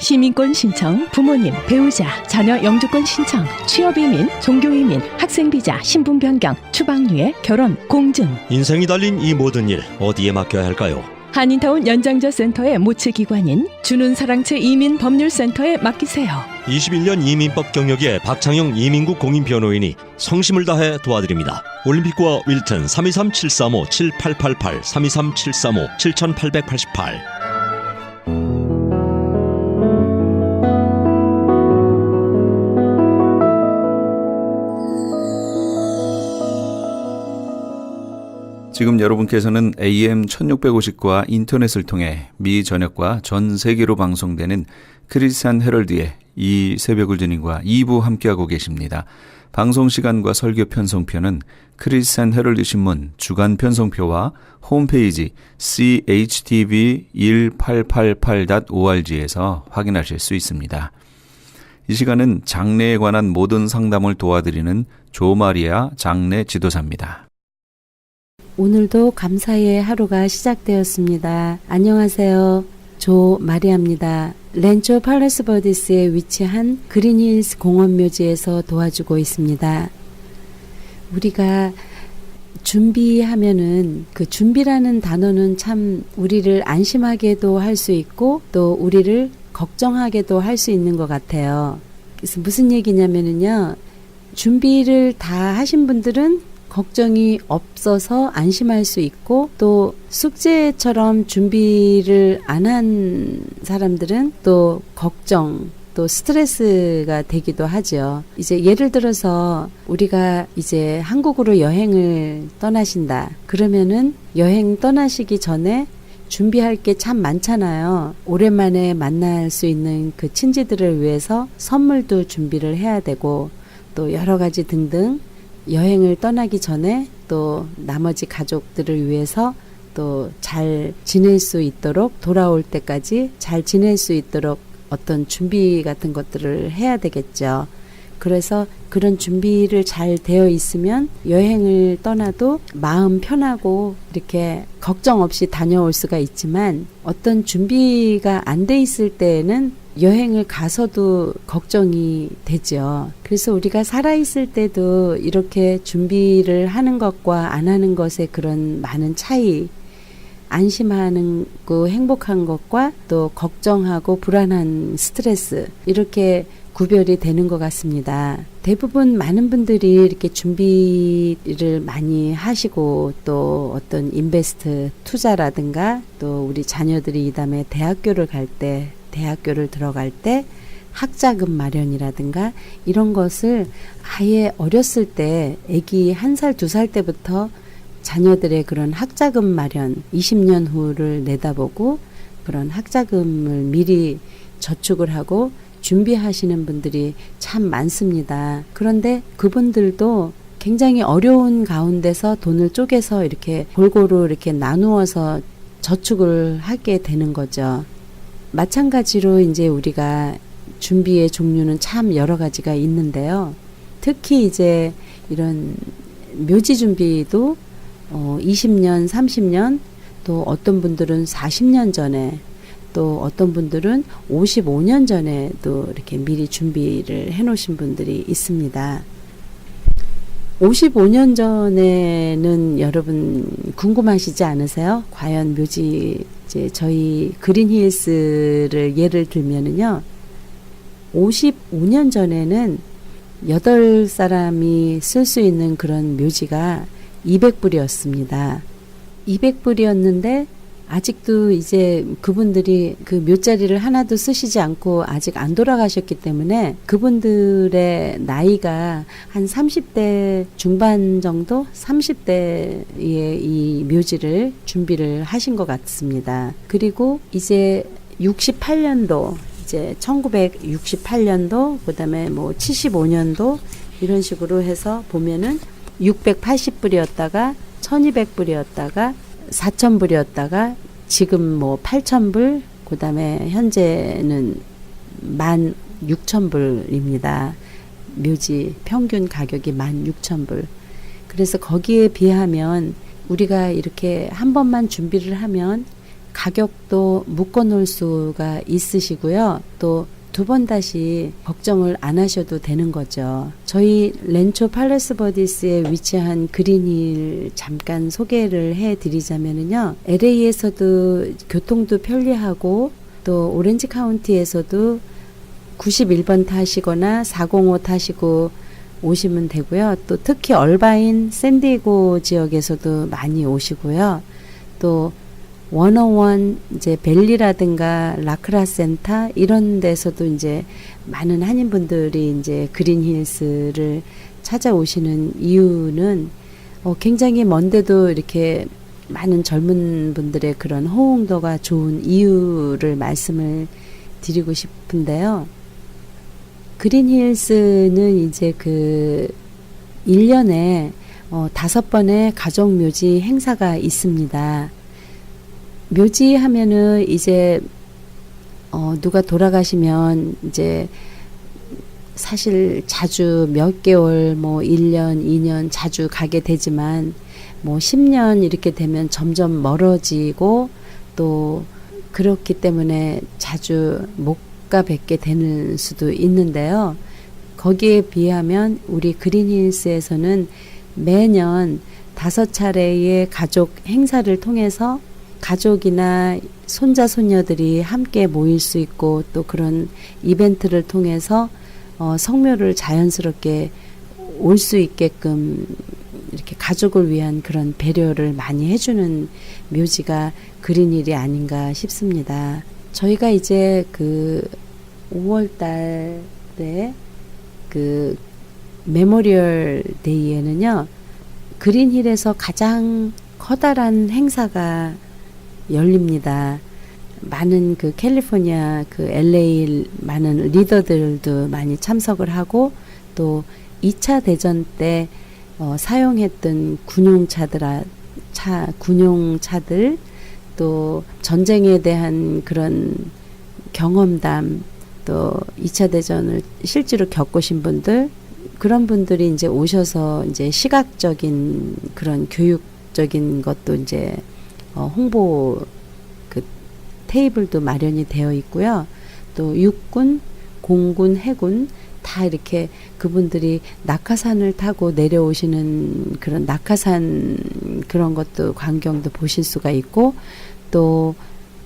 시민권 신청, 부모님, 배우자, 자녀 영주권 신청, 취업이민, 종교이민, 학생비자, 신분 변경, 추방유예, 결혼, 공증. 인생이 달린 이 모든 일 어디에 맡겨야 할까요? 한인타운 연장자 센터의 모치기관인 주눈사랑채 이민법률센터에 맡기세요. 21년 이민법 경력의 박창영 이민국 공인변호인이 성심을 다해 도와드립니다. 올림픽과 윌튼 323-735-7888 323-735-7888. 지금 여러분께서는 AM 1650과 인터넷을 통해 미 전역과 전 세계로 방송되는 크리스찬 헤럴드의 이 새벽을 주님과 2부 함께하고 계십니다. 방송 시간과 설교 편성표는 크리스찬 헤럴드 신문 주간 편성표와 홈페이지 chtv1888.org에서 확인하실 수 있습니다. 이 시간은 장래에 관한 모든 상담을 도와드리는 조마리아 장래 지도사입니다. 오늘도 감사의 하루가 시작되었습니다. 안녕하세요. 조마리아입니다. 렌초 팔레스버디스에 위치한 그린힐스 공원묘지에서 도와주고 있습니다. 우리가 준비하면은 그 준비라는 단어는 참 우리를 안심하게도 할 수 있고 또 우리를 걱정하게도 할 수 있는 것 같아요. 그래서 무슨 얘기냐면은요. 준비를 다 하신 분들은 걱정이 없어서 안심할 수 있고 또 숙제처럼 준비를 안 한 사람들은 또 걱정 또 스트레스가 되기도 하죠. 이제 예를 들어서 우리가 이제 한국으로 여행을 떠나신다. 그러면은 여행 떠나시기 전에 준비할 게 참 많잖아요. 오랜만에 만날 수 있는 그 친지들을 위해서 선물도 준비를 해야 되고 또 여러 가지 등등 여행을 떠나기 전에 또 나머지 가족들을 위해서 또 잘 지낼 수 있도록 돌아올 때까지 잘 지낼 수 있도록 어떤 준비 같은 것들을 해야 되겠죠. 그래서 그런 준비를 잘 되어 있으면 여행을 떠나도 마음 편하고 이렇게 걱정 없이 다녀올 수가 있지만 어떤 준비가 안 돼 있을 때에는 여행을 가서도 걱정이 되죠. 그래서 우리가 살아있을 때도 이렇게 준비를 하는 것과 안 하는 것의 그런 많은 차이, 안심하는 거 행복한 것과 또 걱정하고 불안한 스트레스 이렇게 구별이 되는 것 같습니다. 대부분 많은 분들이 이렇게 준비를 많이 하시고 또 어떤 인베스트 투자라든가 또 우리 자녀들이 이 다음에 대학교를 들어갈 때 학자금 마련이라든가 이런 것을 아예 어렸을 때 아기 1살, 2살 때부터 자녀들의 그런 학자금 마련 20년 후를 내다보고 그런 학자금을 미리 저축을 하고 준비하시는 분들이 참 많습니다. 그런데 그분들도 굉장히 어려운 가운데서 돈을 쪼개서 이렇게 골고루 이렇게 나누어서 저축을 하게 되는 거죠. 마찬가지로 이제 우리가 준비의 종류는 참 여러 가지가 있는데요. 특히 이제 이런 묘지 준비도 20년, 30년 또 어떤 분들은 40년 전에 또 어떤 분들은 55년 전에도 이렇게 미리 준비를 해 놓으신 분들이 있습니다. 55년 전에는 여러분 궁금하시지 않으세요? 과연 묘지 이제 저희 그린힐스를 예를 들면은요. 55년 전에는 8사람이 쓸 수 있는 그런 묘지가 200불이었습니다. 200불이었는데 아직도 이제 그분들이 그 묘자리를 하나도 쓰시지 않고 아직 안 돌아가셨기 때문에 그분들의 나이가 한 30대 중반 정도 30대에 이 묘지를 준비를 하신 것 같습니다. 그리고 이제 68년도 이제 1968년도 그다음에 뭐 75년도 이런 식으로 해서 보면은 680불이었다가 1200불이었다가 4,000불이었다가 지금 뭐 8,000불 그 다음에 현재는 16,000불입니다. 묘지 평균 가격이 16,000불. 그래서 거기에 비하면 우리가 이렇게 한 번만 준비를 하면 가격도 묶어 놓을 수가 있으시고요. 또 두 번 다시 걱정을 안 하셔도 되는 거죠. 저희 렌초 팔레스버디스에 위치한 그린힐 잠깐 소개를 해드리자면요. LA에서도 교통도 편리하고 또 오렌지 카운티에서도 91번 타시거나 405 타시고 오시면 되고요. 또 특히 얼바인 샌디에고 지역에서도 많이 오시고요. 또 101 이제 벨리라든가 라크라 센터 이런 데서도 이제 많은 한인분들이 이제 그린힐스를 찾아오시는 이유는 굉장히 먼데도 이렇게 많은 젊은 분들의 그런 호응도가 좋은 이유를 말씀을 드리고 싶은데요. 그린힐스는 이제 그 1년에 5번의 가족 묘지 행사가 있습니다. 묘지 하면은 이제 누가 돌아가시면 이제 사실 자주 몇 개월, 1년, 2년 자주 가게 되지만 10년 이렇게 되면 점점 멀어지고 또 그렇기 때문에 자주 못 가 뵙게 되는 수도 있는데요. 거기에 비하면 우리 그린힐스에서는 매년 5차례의 가족 행사를 통해서 가족이나 손자, 손녀들이 함께 모일 수 있고 또 그런 이벤트를 통해서 성묘를 자연스럽게 올 수 있게끔 이렇게 가족을 위한 그런 배려를 많이 해주는 묘지가 그린힐이 아닌가 싶습니다. 저희가 이제 그 5월 달에 그 메모리얼 데이에는요, 그린힐에서 가장 커다란 행사가 열립니다. 많은 그 캘리포니아, 그 LA 많은 리더들도 많이 참석을 하고 또 2차 대전 때 사용했던 군용차들 또 전쟁에 대한 그런 경험담 또 2차 대전을 실제로 겪으신 분들 그런 분들이 이제 오셔서 이제 시각적인 그런 교육적인 것도 이제 홍보 그 테이블도 마련이 되어 있고요. 또 육군, 공군, 해군 다 이렇게 그분들이 낙하산을 타고 내려오시는 그런 낙하산 그런 것도 광경도 보실 수가 있고 또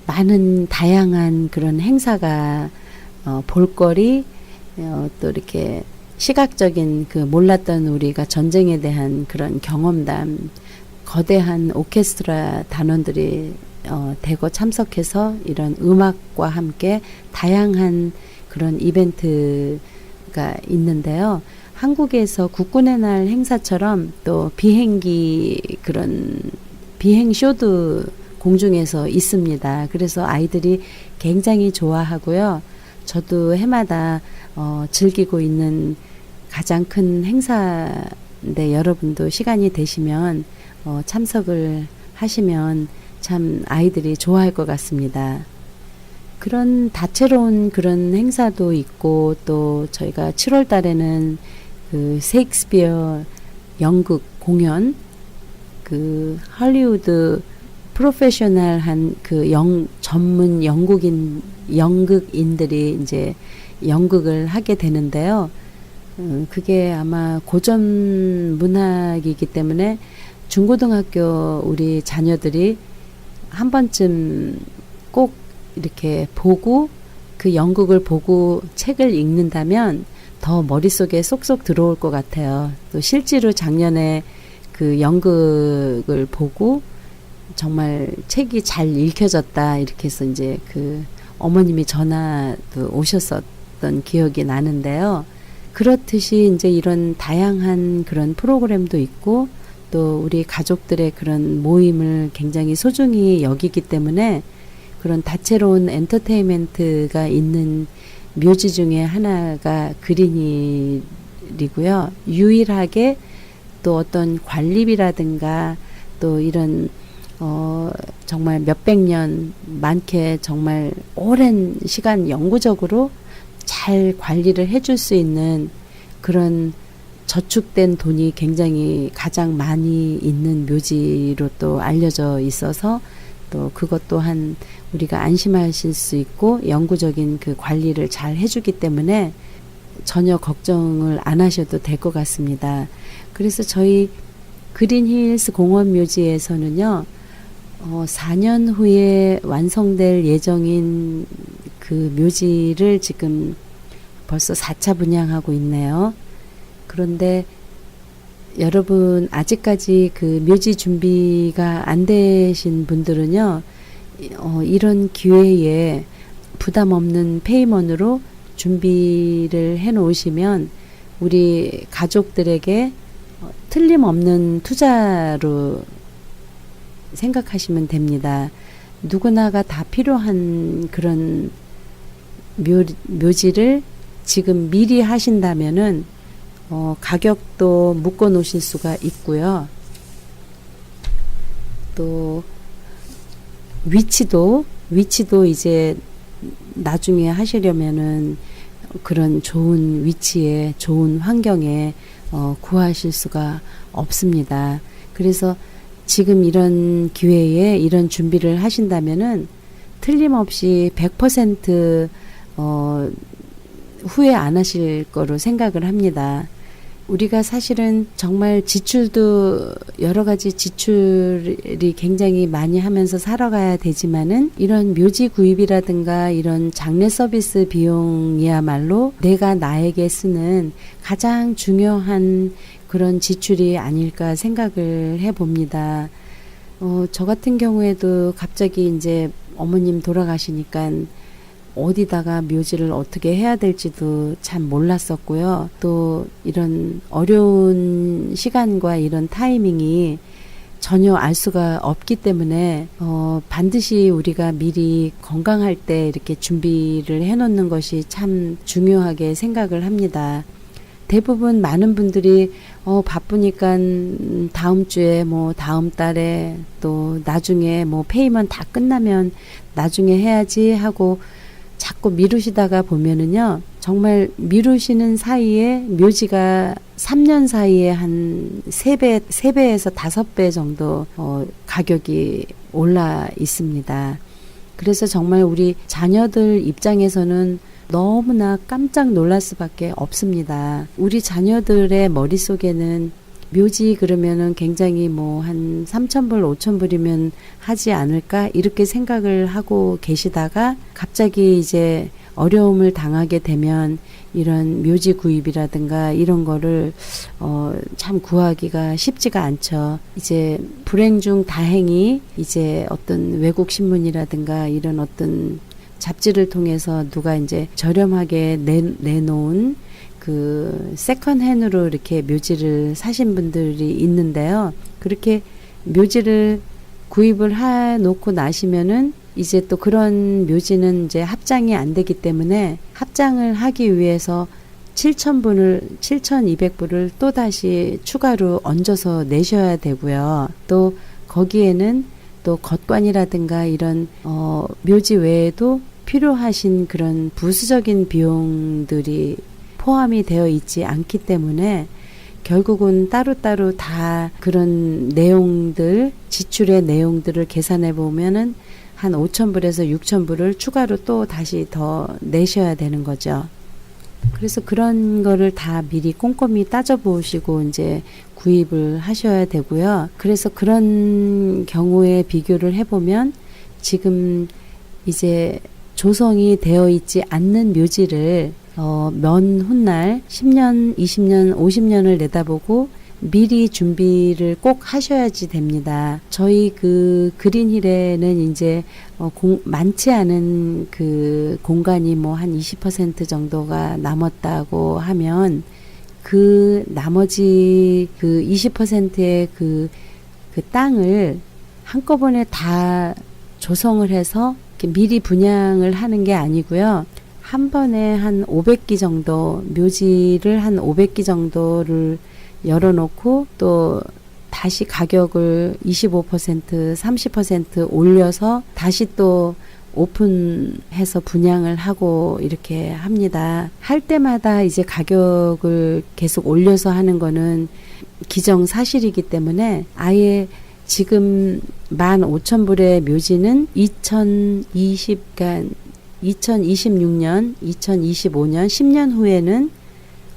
많은 다양한 그런 행사가 볼거리 또 이렇게 시각적인 그 몰랐던 우리가 전쟁에 대한 그런 경험담 거대한 오케스트라 단원들이 대거 참석해서 이런 음악과 함께 다양한 그런 이벤트가 있는데요. 한국에서 국군의 날 행사처럼 또 비행기 그런 비행쇼도 공중에서 있습니다. 그래서 아이들이 굉장히 좋아하고요. 저도 해마다 즐기고 있는 가장 큰 행사인데 여러분도 시간이 되시면 참석을 하시면 참 아이들이 좋아할 것 같습니다. 그런 다채로운 그런 행사도 있고 또 저희가 7월 달에는 그 셰익스피어 연극 공연 그 할리우드 프로페셔널한 그 전문 연극인들이 이제 연극을 하게 되는데요. 그게 아마 고전 문학이기 때문에 중고등학교 우리 자녀들이 한 번쯤 꼭 이렇게 보고 그 연극을 보고 책을 읽는다면 더 머릿속에 쏙쏙 들어올 것 같아요. 또 실제로 작년에 그 연극을 보고 정말 책이 잘 읽혀졌다 이렇게 해서 이제 그 어머님이 전화도 오셨었던 기억이 나는데요. 그렇듯이 이제 이런 다양한 그런 프로그램도 있고 또 우리 가족들의 그런 모임을 굉장히 소중히 여기기 때문에 그런 다채로운 엔터테인먼트가 있는 묘지 중에 하나가 그린힐이고요. 유일하게 또 어떤 관리비라든가 또 이런 정말 몇백 년 많게 정말 오랜 시간 영구적으로 잘 관리를 해줄 수 있는 그런 저축된 돈이 굉장히 가장 많이 있는 묘지로 또 알려져 있어서 또 그것 또한 우리가 안심하실 수 있고 영구적인 그 관리를 잘 해주기 때문에 전혀 걱정을 안 하셔도 될 것 같습니다. 그래서 저희 그린힐스 공원 묘지에서는요, 4년 후에 완성될 예정인 그 묘지를 지금 벌써 4차 분양하고 있네요. 그런데 여러분 아직까지 그 묘지 준비가 안 되신 분들은요, 이런 기회에 부담 없는 페이먼으로 준비를 해 놓으시면 우리 가족들에게 틀림없는 투자로 생각하시면 됩니다. 누구나가 다 필요한 그런 묘지를 지금 미리 하신다면은 가격도 묶어 놓으실 수가 있고요. 또 위치도 이제 나중에 하시려면은 그런 좋은 위치에 좋은 환경에 구하실 수가 없습니다. 그래서 지금 이런 기회에 이런 준비를 하신다면은 틀림없이 100% 후회 안 하실 거로 생각을 합니다. 우리가 사실은 정말 지출도 여러 가지 지출이 굉장히 많이 하면서 살아가야 되지만은 이런 묘지 구입이라든가 이런 장례 서비스 비용이야말로 내가 나에게 쓰는 가장 중요한 그런 지출이 아닐까 생각을 해봅니다. 저 같은 경우에도 갑자기 이제 어머님 돌아가시니까 어디다가 묘지를 어떻게 해야 될지도 참 몰랐었고요. 또 이런 어려운 시간과 이런 타이밍이 전혀 알 수가 없기 때문에 반드시 우리가 미리 건강할 때 이렇게 준비를 해놓는 것이 참 중요하게 생각을 합니다. 대부분 많은 분들이 바쁘니까 다음 주에 뭐 다음 달에 또 나중에 뭐 페이먼트 다 끝나면 나중에 해야지 하고 자꾸 미루시다가 보면은요, 정말 미루시는 사이에 묘지가 3년 사이에 한 3배에서 5배 정도 가격이 올라 있습니다. 그래서 정말 우리 자녀들 입장에서는 너무나 깜짝 놀랄 수밖에 없습니다. 우리 자녀들의 머릿속에는 묘지 그러면은 굉장히 뭐 한 3,000불, 5,000불이면 하지 않을까 이렇게 생각을 하고 계시다가 갑자기 이제 어려움을 당하게 되면 이런 묘지 구입이라든가 이런 거를 참 구하기가 쉽지가 않죠. 이제 불행 중 다행히 이제 어떤 외국 신문이라든가 이런 어떤 잡지를 통해서 누가 이제 저렴하게 내놓은 그 세컨핸으로 이렇게 묘지를 사신 분들이 있는데요. 그렇게 묘지를 구입을 해놓고 나시면은 이제 또 그런 묘지는 이제 합장이 안 되기 때문에 합장을 하기 위해서 7,200불을 또 다시 추가로 얹어서 내셔야 되고요. 또 거기에는 또 겉관이라든가 이런 묘지 외에도 필요하신 그런 부수적인 비용들이 포함이 되어 있지 않기 때문에 결국은 따로따로 다 그런 내용들, 지출의 내용들을 계산해 보면은 한 5,000불에서 6,000불을 추가로 또 다시 더 내셔야 되는 거죠. 그래서 그런 거를 다 미리 꼼꼼히 따져보시고 이제 구입을 하셔야 되고요. 그래서 그런 경우에 비교를 해보면 지금 이제 조성이 되어 있지 않는 묘지를 먼 훗날 10년, 20년, 50년을 내다보고 미리 준비를 꼭 하셔야지 됩니다. 저희 그 그린힐에는 이제 많지 않은 그 공간이 뭐 한 20% 정도가 남았다고 하면 그 나머지 그 20%의 그 땅을 한꺼번에 다 조성을 해서 미리 분양을 하는 게 아니고요. 한 번에 한 500기 정도, 묘지를 한 500기 정도를 열어놓고 또 다시 가격을 25%, 30% 올려서 다시 또 오픈해서 분양을 하고 이렇게 합니다. 할 때마다 이제 가격을 계속 올려서 하는 거는 기정사실이기 때문에 아예 지금 15,000불의 묘지는 2026년, 2025년, 10년 후에는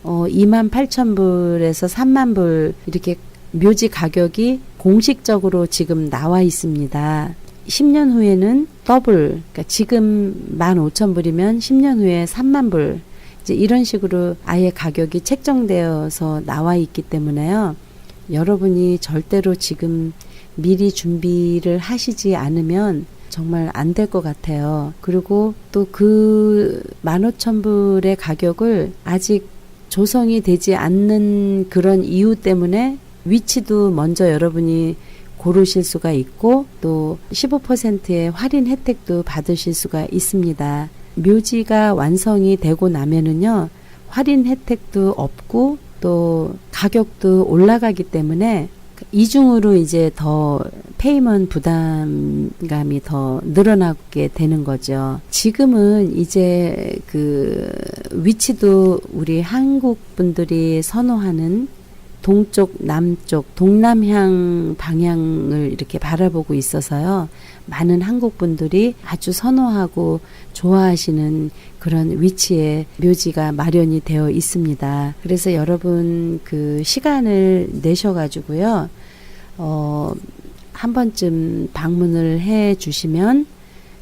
28,000불에서 30,000불 이렇게 묘지 가격이 공식적으로 지금 나와 있습니다. 10년 후에는 더블, 그러니까 지금 15,000불이면 10년 후에 30,000불 이제 이런 식으로 아예 가격이 책정되어서 나와 있기 때문에요. 여러분이 절대로 지금 미리 준비를 하시지 않으면 정말 안 될 것 같아요. 그리고 또 그 15,000불의 가격을 아직 조성이 되지 않는 그런 이유 때문에 위치도 먼저 여러분이 고르실 수가 있고 또 15%의 할인 혜택도 받으실 수가 있습니다. 묘지가 완성이 되고 나면은요, 할인 혜택도 없고 또 가격도 올라가기 때문에 이중으로 이제 더 페이먼트 부담감이 더 늘어나게 되는 거죠. 지금은 이제 그 위치도 우리 한국 분들이 선호하는 동쪽, 남쪽, 동남향 방향을 이렇게 바라보고 있어서요. 많은 한국 분들이 아주 선호하고 좋아하시는 그런 위치에 묘지가 마련이 되어 있습니다. 그래서 여러분 그 시간을 내셔가지고요. 한 번쯤 방문을 해 주시면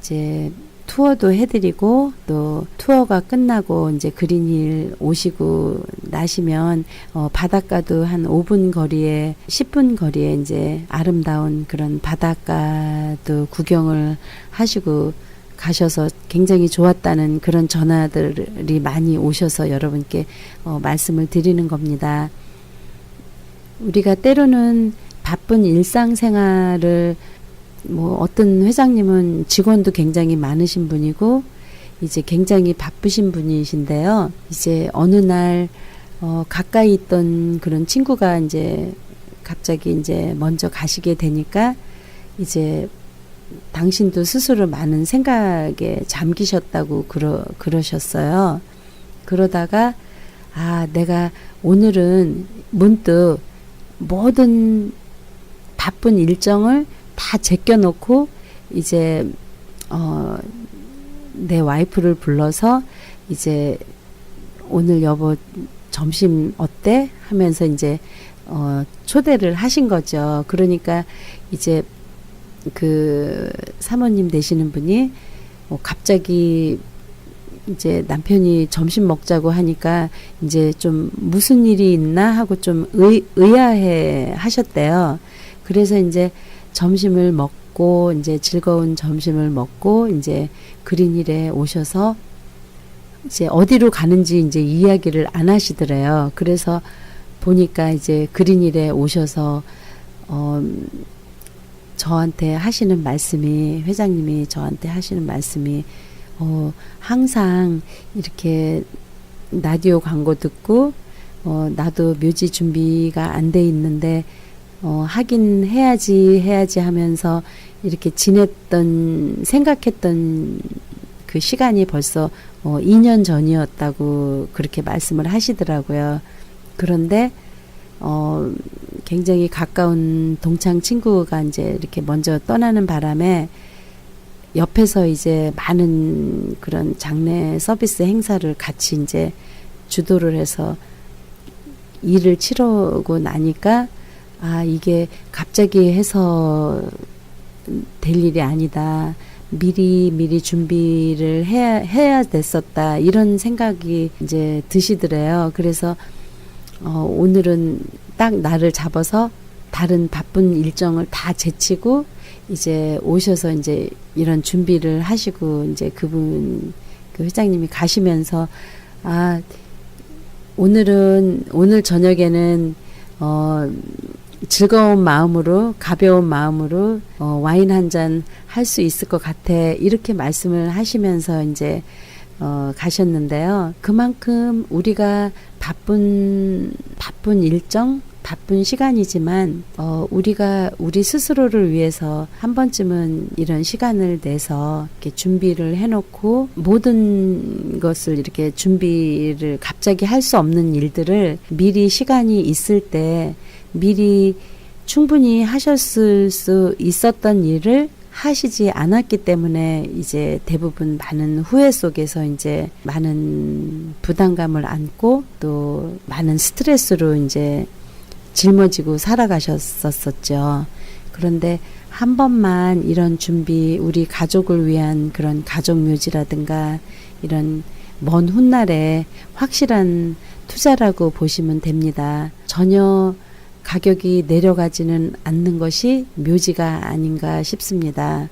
이제 투어도 해드리고 또 투어가 끝나고 이제 그린힐 오시고 나시면 바닷가도 한 5분 거리에 10분 거리에 이제 아름다운 그런 바닷가도 구경을 하시고 가셔서 굉장히 좋았다는 그런 전화들이 많이 오셔서 여러분께 말씀을 드리는 겁니다. 우리가 때로는 바쁜 일상생활을 뭐 어떤 회장님은 직원도 굉장히 많으신 분이고 이제 굉장히 바쁘신 분이신데요. 이제 어느 날 가까이 있던 그런 친구가 이제 갑자기 이제 먼저 가시게 되니까 이제 당신도 스스로 많은 생각에 잠기셨다고 그러셨어요. 그러다가 내가 오늘은 문득 모든 바쁜 일정을 다 제껴놓고 이제 내 와이프를 불러서 이제 오늘 여보 점심 어때? 하면서 이제 초대를 하신 거죠. 그러니까 이제 그 사모님 되시는 분이 갑자기 이제 남편이 점심 먹자고 하니까 이제 좀 무슨 일이 있나 하고 좀 의아해 하셨대요. 그래서 이제 점심을 먹고 이제 즐거운 점심을 먹고 이제 그린힐에 오셔서 이제 어디로 가는지 이제 이야기를 안 하시더래요. 그래서 보니까 이제 그린힐에 오셔서 저한테 하시는 말씀이 회장님이 저한테 하시는 말씀이 항상 이렇게 라디오 광고 듣고 나도 묘지 준비가 안 돼 있는데 하긴 해야지 하면서 이렇게 생각했던 그 시간이 벌써 2년 전이었다고 그렇게 말씀을 하시더라고요. 그런데 굉장히 가까운 동창 친구가 이제 이렇게 먼저 떠나는 바람에 옆에서 이제 많은 그런 장례 서비스 행사를 같이 이제 주도를 해서 일을 치르고 나니까 이게 갑자기 해서 될 일이 아니다. 미리 준비를 해야 됐었다. 이런 생각이 이제 드시더래요. 그래서 오늘은 딱 날을 잡아서 다른 바쁜 일정을 다 제치고 이제 오셔서 이제 이런 준비를 하시고 이제 그 회장님이 가시면서 오늘 저녁에는 즐거운 마음으로 가벼운 마음으로 와인 한 잔 할 수 있을 것 같아 이렇게 말씀을 하시면서 이제 가셨는데요. 그만큼 우리가 바쁜 일정, 바쁜 시간이지만 우리가 우리 스스로를 위해서 한 번쯤은 이런 시간을 내서 이렇게 준비를 해놓고 모든 것을 이렇게 준비를 갑자기 할 수 없는 일들을 미리 시간이 있을 때 미리 충분히 하셨을 수 있었던 일을 하시지 않았기 때문에 이제 대부분 많은 후회 속에서 이제 많은 부담감을 안고 또 많은 스트레스로 이제 짊어지고 살아가셨었죠. 그런데 한 번만 이런 준비, 우리 가족을 위한 그런 가족 묘지라든가 이런 먼 훗날에 확실한 투자라고 보시면 됩니다. 전혀 가격이 내려가지는 않는 것이 묘지가 아닌가 싶습니다.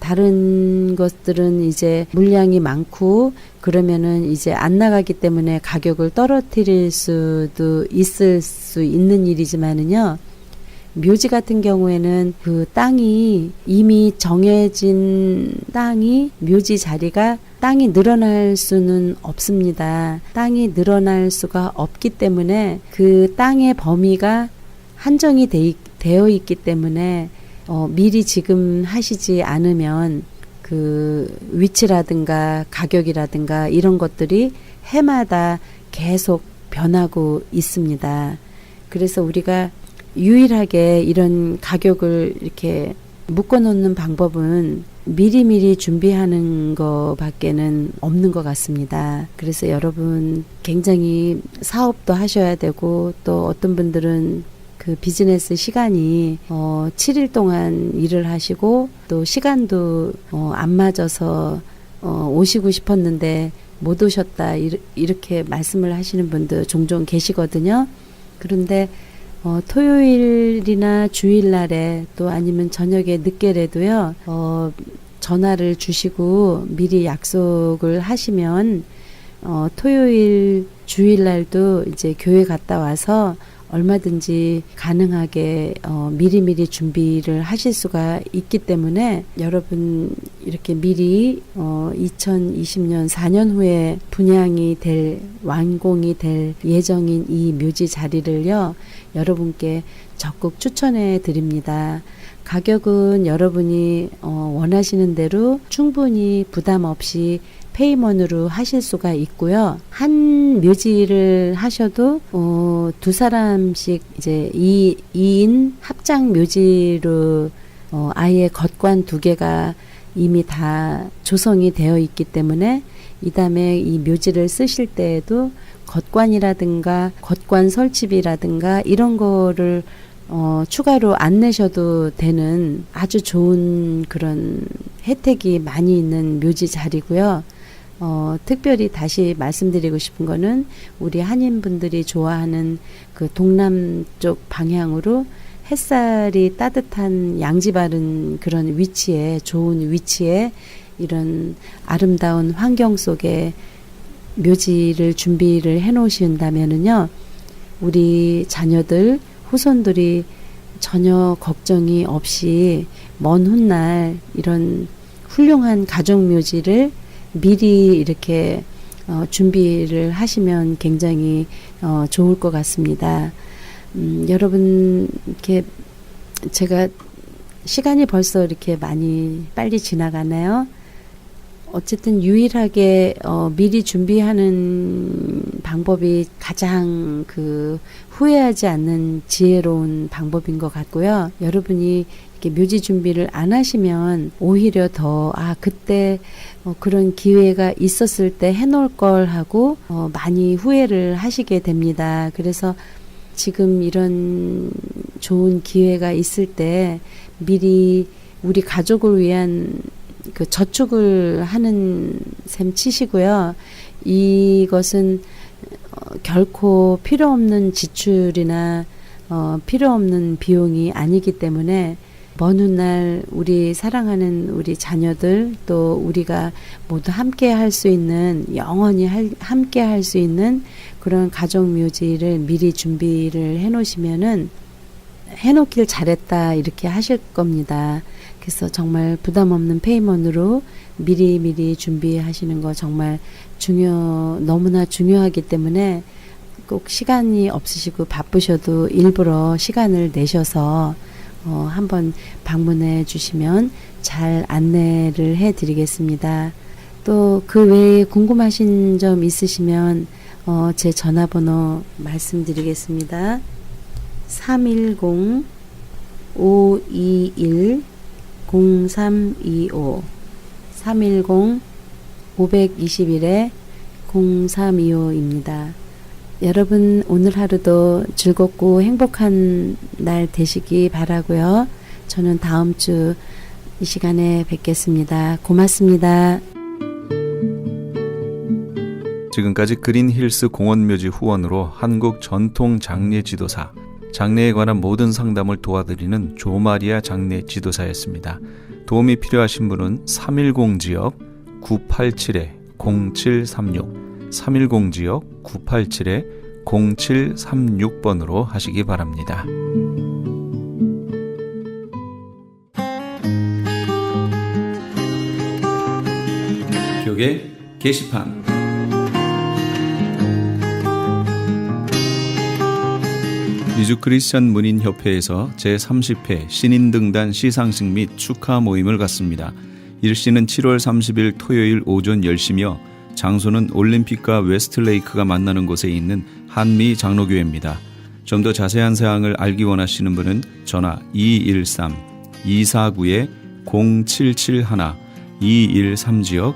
다른 것들은 이제 물량이 많고 그러면은 이제 안 나가기 때문에 가격을 떨어뜨릴 수도 있을 수 있는 일이지만은요. 묘지 같은 경우에는 그 땅이 이미 정해진 땅이 묘지 자리가 땅이 늘어날 수는 없습니다. 땅이 늘어날 수가 없기 때문에 그 땅의 범위가 한정이 되어 있기 때문에 미리 지금 하시지 않으면 그 위치라든가 가격이라든가 이런 것들이 해마다 계속 변하고 있습니다. 그래서 우리가 유일하게 이런 가격을 이렇게 묶어놓는 방법은 미리미리 준비하는 것밖에는 없는 것 같습니다. 그래서 여러분 굉장히 사업도 하셔야 되고 또 어떤 분들은 그 비즈니스 시간이 7일 동안 일을 하시고 또 시간도 안 맞아서 오시고 싶었는데 못 오셨다 이렇게 말씀을 하시는 분들 종종 계시거든요. 그런데 토요일이나 주일날에 또 아니면 저녁에 늦게라도요 전화를 주시고 미리 약속을 하시면 토요일 주일날도 이제 교회 갔다 와서 얼마든지 가능하게 미리미리 준비를 하실 수가 있기 때문에 여러분 이렇게 미리 2020년 4년 후에 분양이 될 완공이 될 예정인 이 묘지 자리를요 여러분께 적극 추천해 드립니다. 가격은 여러분이 원하시는 대로 충분히 부담 없이 페이먼으로 하실 수가 있고요. 한 묘지를 하셔도 두 사람씩 이제 2인 합장 묘지로 아예 겉관 2개가 이미 다 조성이 되어 있기 때문에 이 다음에 이 묘지를 쓰실 때에도 겉관이라든가 겉관 설치비라든가 이런 거를 추가로 안 내셔도 되는 아주 좋은 그런 혜택이 많이 있는 묘지 자리고요. 특별히 다시 말씀드리고 싶은 거는 우리 한인분들이 좋아하는 그 동남쪽 방향으로 햇살이 따뜻한 양지 바른 그런 위치에 좋은 위치에 이런 아름다운 환경 속에 묘지를 준비를 해 놓으신다면은요. 우리 자녀들 후손들이 전혀 걱정이 없이 먼 훗날 이런 훌륭한 가족묘지를 미리 이렇게 준비를 하시면 굉장히 좋을 것 같습니다. 여러분 이렇게 제가 시간이 벌써 이렇게 많이 빨리 지나가네요. 어쨌든 유일하게 미리 준비하는 방법이 가장 그 후회하지 않는 지혜로운 방법인 것 같고요. 여러분이 이렇게 묘지 준비를 안 하시면 오히려 더 그때 그런 기회가 있었을 때 해놓을 걸 하고 많이 후회를 하시게 됩니다. 그래서 지금 이런 좋은 기회가 있을 때 미리 우리 가족을 위한 그 저축을 하는 셈 치시고요. 이것은 결코 필요 없는 지출이나 필요 없는 비용이 아니기 때문에 먼 훗날 우리 사랑하는 우리 자녀들 또 우리가 모두 함께 할 수 있는 영원히 함께 할 수 있는 그런 가족묘지를 미리 준비를 해 놓으시면은 해놓길 잘했다 이렇게 하실 겁니다. 그래서 정말 부담 없는 페이먼으로 미리 준비하시는 거 정말 너무나 중요하기 때문에 꼭 시간이 없으시고 바쁘셔도 일부러 시간을 내셔서 한번 방문해 주시면 잘 안내를 해 드리겠습니다. 또 그 외에 궁금하신 점 있으시면 제 전화번호 말씀드리겠습니다. 310-521-0325 310-521-0325입니다. 여러분 오늘 하루도 즐겁고 행복한 날 되시기 바라고요. 저는 다음 주 이 시간에 뵙겠습니다. 고맙습니다. 지금까지 그린힐스 공원묘지 후원으로 한국 전통 장례 지도사, 장례에 관한 모든 상담을 도와드리는 조마리아 장례 지도사였습니다. 도움이 필요하신 분은 310지역 987-0736 310지역 987-0736번으로 하시기 바랍니다. 벽의 게시판. 미주 크리스천 문인협회에서 제30회 신인등단 시상식 및 축하 모임을 갖습니다. 일시는 7월 30일 토요일 오전 10시며 장소는 올림픽과 웨스트레이크가 만나는 곳에 있는 한미 장로교회입니다. 좀 더 자세한 사항을 알기 원하시는 분은 전화 213-249-0771 213지역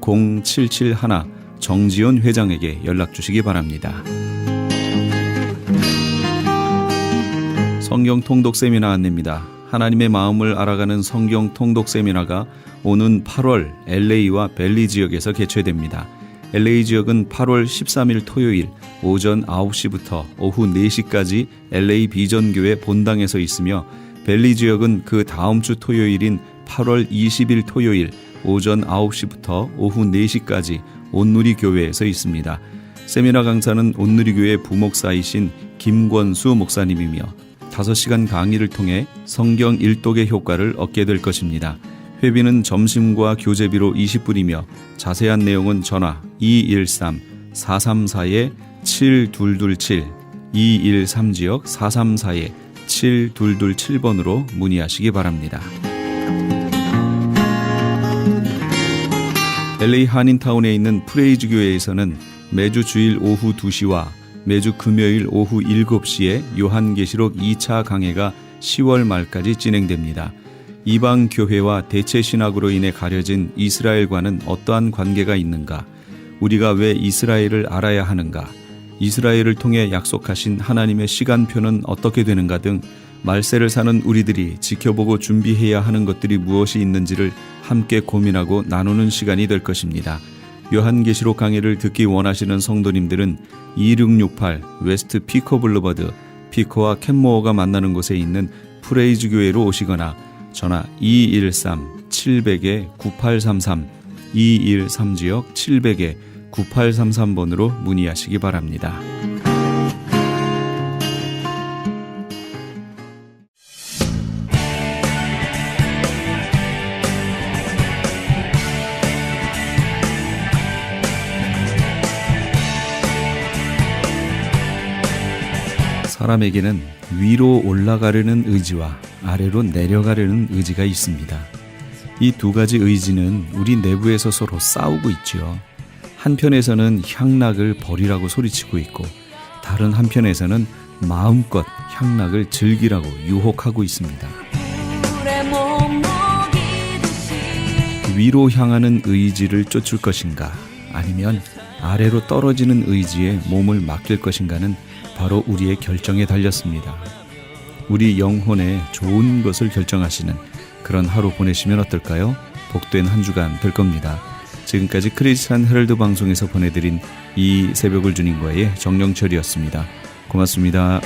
249-0771 정지훈 회장에게 연락 주시기 바랍니다. 성경 통독 세미나 안내입니다. 하나님의 마음을 알아가는 성경 통독 세미나가 오는 8월 LA와 벨리 지역에서 개최됩니다. LA 지역은 8월 13일 토요일 오전 9시부터 오후 4시까지 LA 비전교회 본당에서 있으며 벨리 지역은 그 다음 주 토요일인 8월 20일 토요일 오전 9시부터 오후 4시까지 온누리 교회에서 있습니다. 세미나 강사는 온누리 교회 부목사이신 김권수 목사님이며 5시간 강의를 통해 성경 일독의 효과를 얻게 될 것입니다. 회비는 점심과 교재비로 20불이며 자세한 내용은 전화 213-434-7227 213지역 434-7227번으로 문의하시기 바랍니다. LA 한인타운에 있는 프레이즈 교회에서는 매주 주일 오후 2시와 매주 금요일 오후 7시에 요한계시록 2차 강해가 10월 말까지 진행됩니다. 이방 교회와 대체 신학으로 인해 가려진 이스라엘과는 어떠한 관계가 있는가? 우리가 왜 이스라엘을 알아야 하는가? 이스라엘을 통해 약속하신 하나님의 시간표는 어떻게 되는가 등 말세를 사는 우리들이 지켜보고 준비해야 하는 것들이 무엇이 있는지를 함께 고민하고 나누는 시간이 될 것입니다. 요한계시록 강해를 듣기 원하시는 성도님들은 2668 웨스트 피코 블루버드 피코와 캔모어가 만나는 곳에 있는 프레이즈 교회로 오시거나 전화 213-700-9833 213지역 700-9833번으로 문의하시기 바랍니다. 사람에게는 위로 올라가려는 의지와 아래로 내려가려는 의지가 있습니다. 이 두 가지 의지는 우리 내부에서 서로 싸우고 있죠. 한편에서는 향락을 버리라고 소리치고 있고 다른 한편에서는 마음껏 향락을 즐기라고 유혹하고 있습니다. 위로 향하는 의지를 쫓을 것인가 아니면 아래로 떨어지는 의지에 몸을 맡길 것인가는 바로 우리의 결정에 달렸습니다. 우리 영혼에 좋은 것을 결정하시는 그런 하루 보내시면 어떨까요? 복된 한 주간 될 겁니다. 지금까지 크리스찬 헤럴드 방송에서 보내드린 이 새벽을 주님과의 정영철이었습니다. 고맙습니다.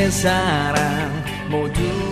내 사랑 모두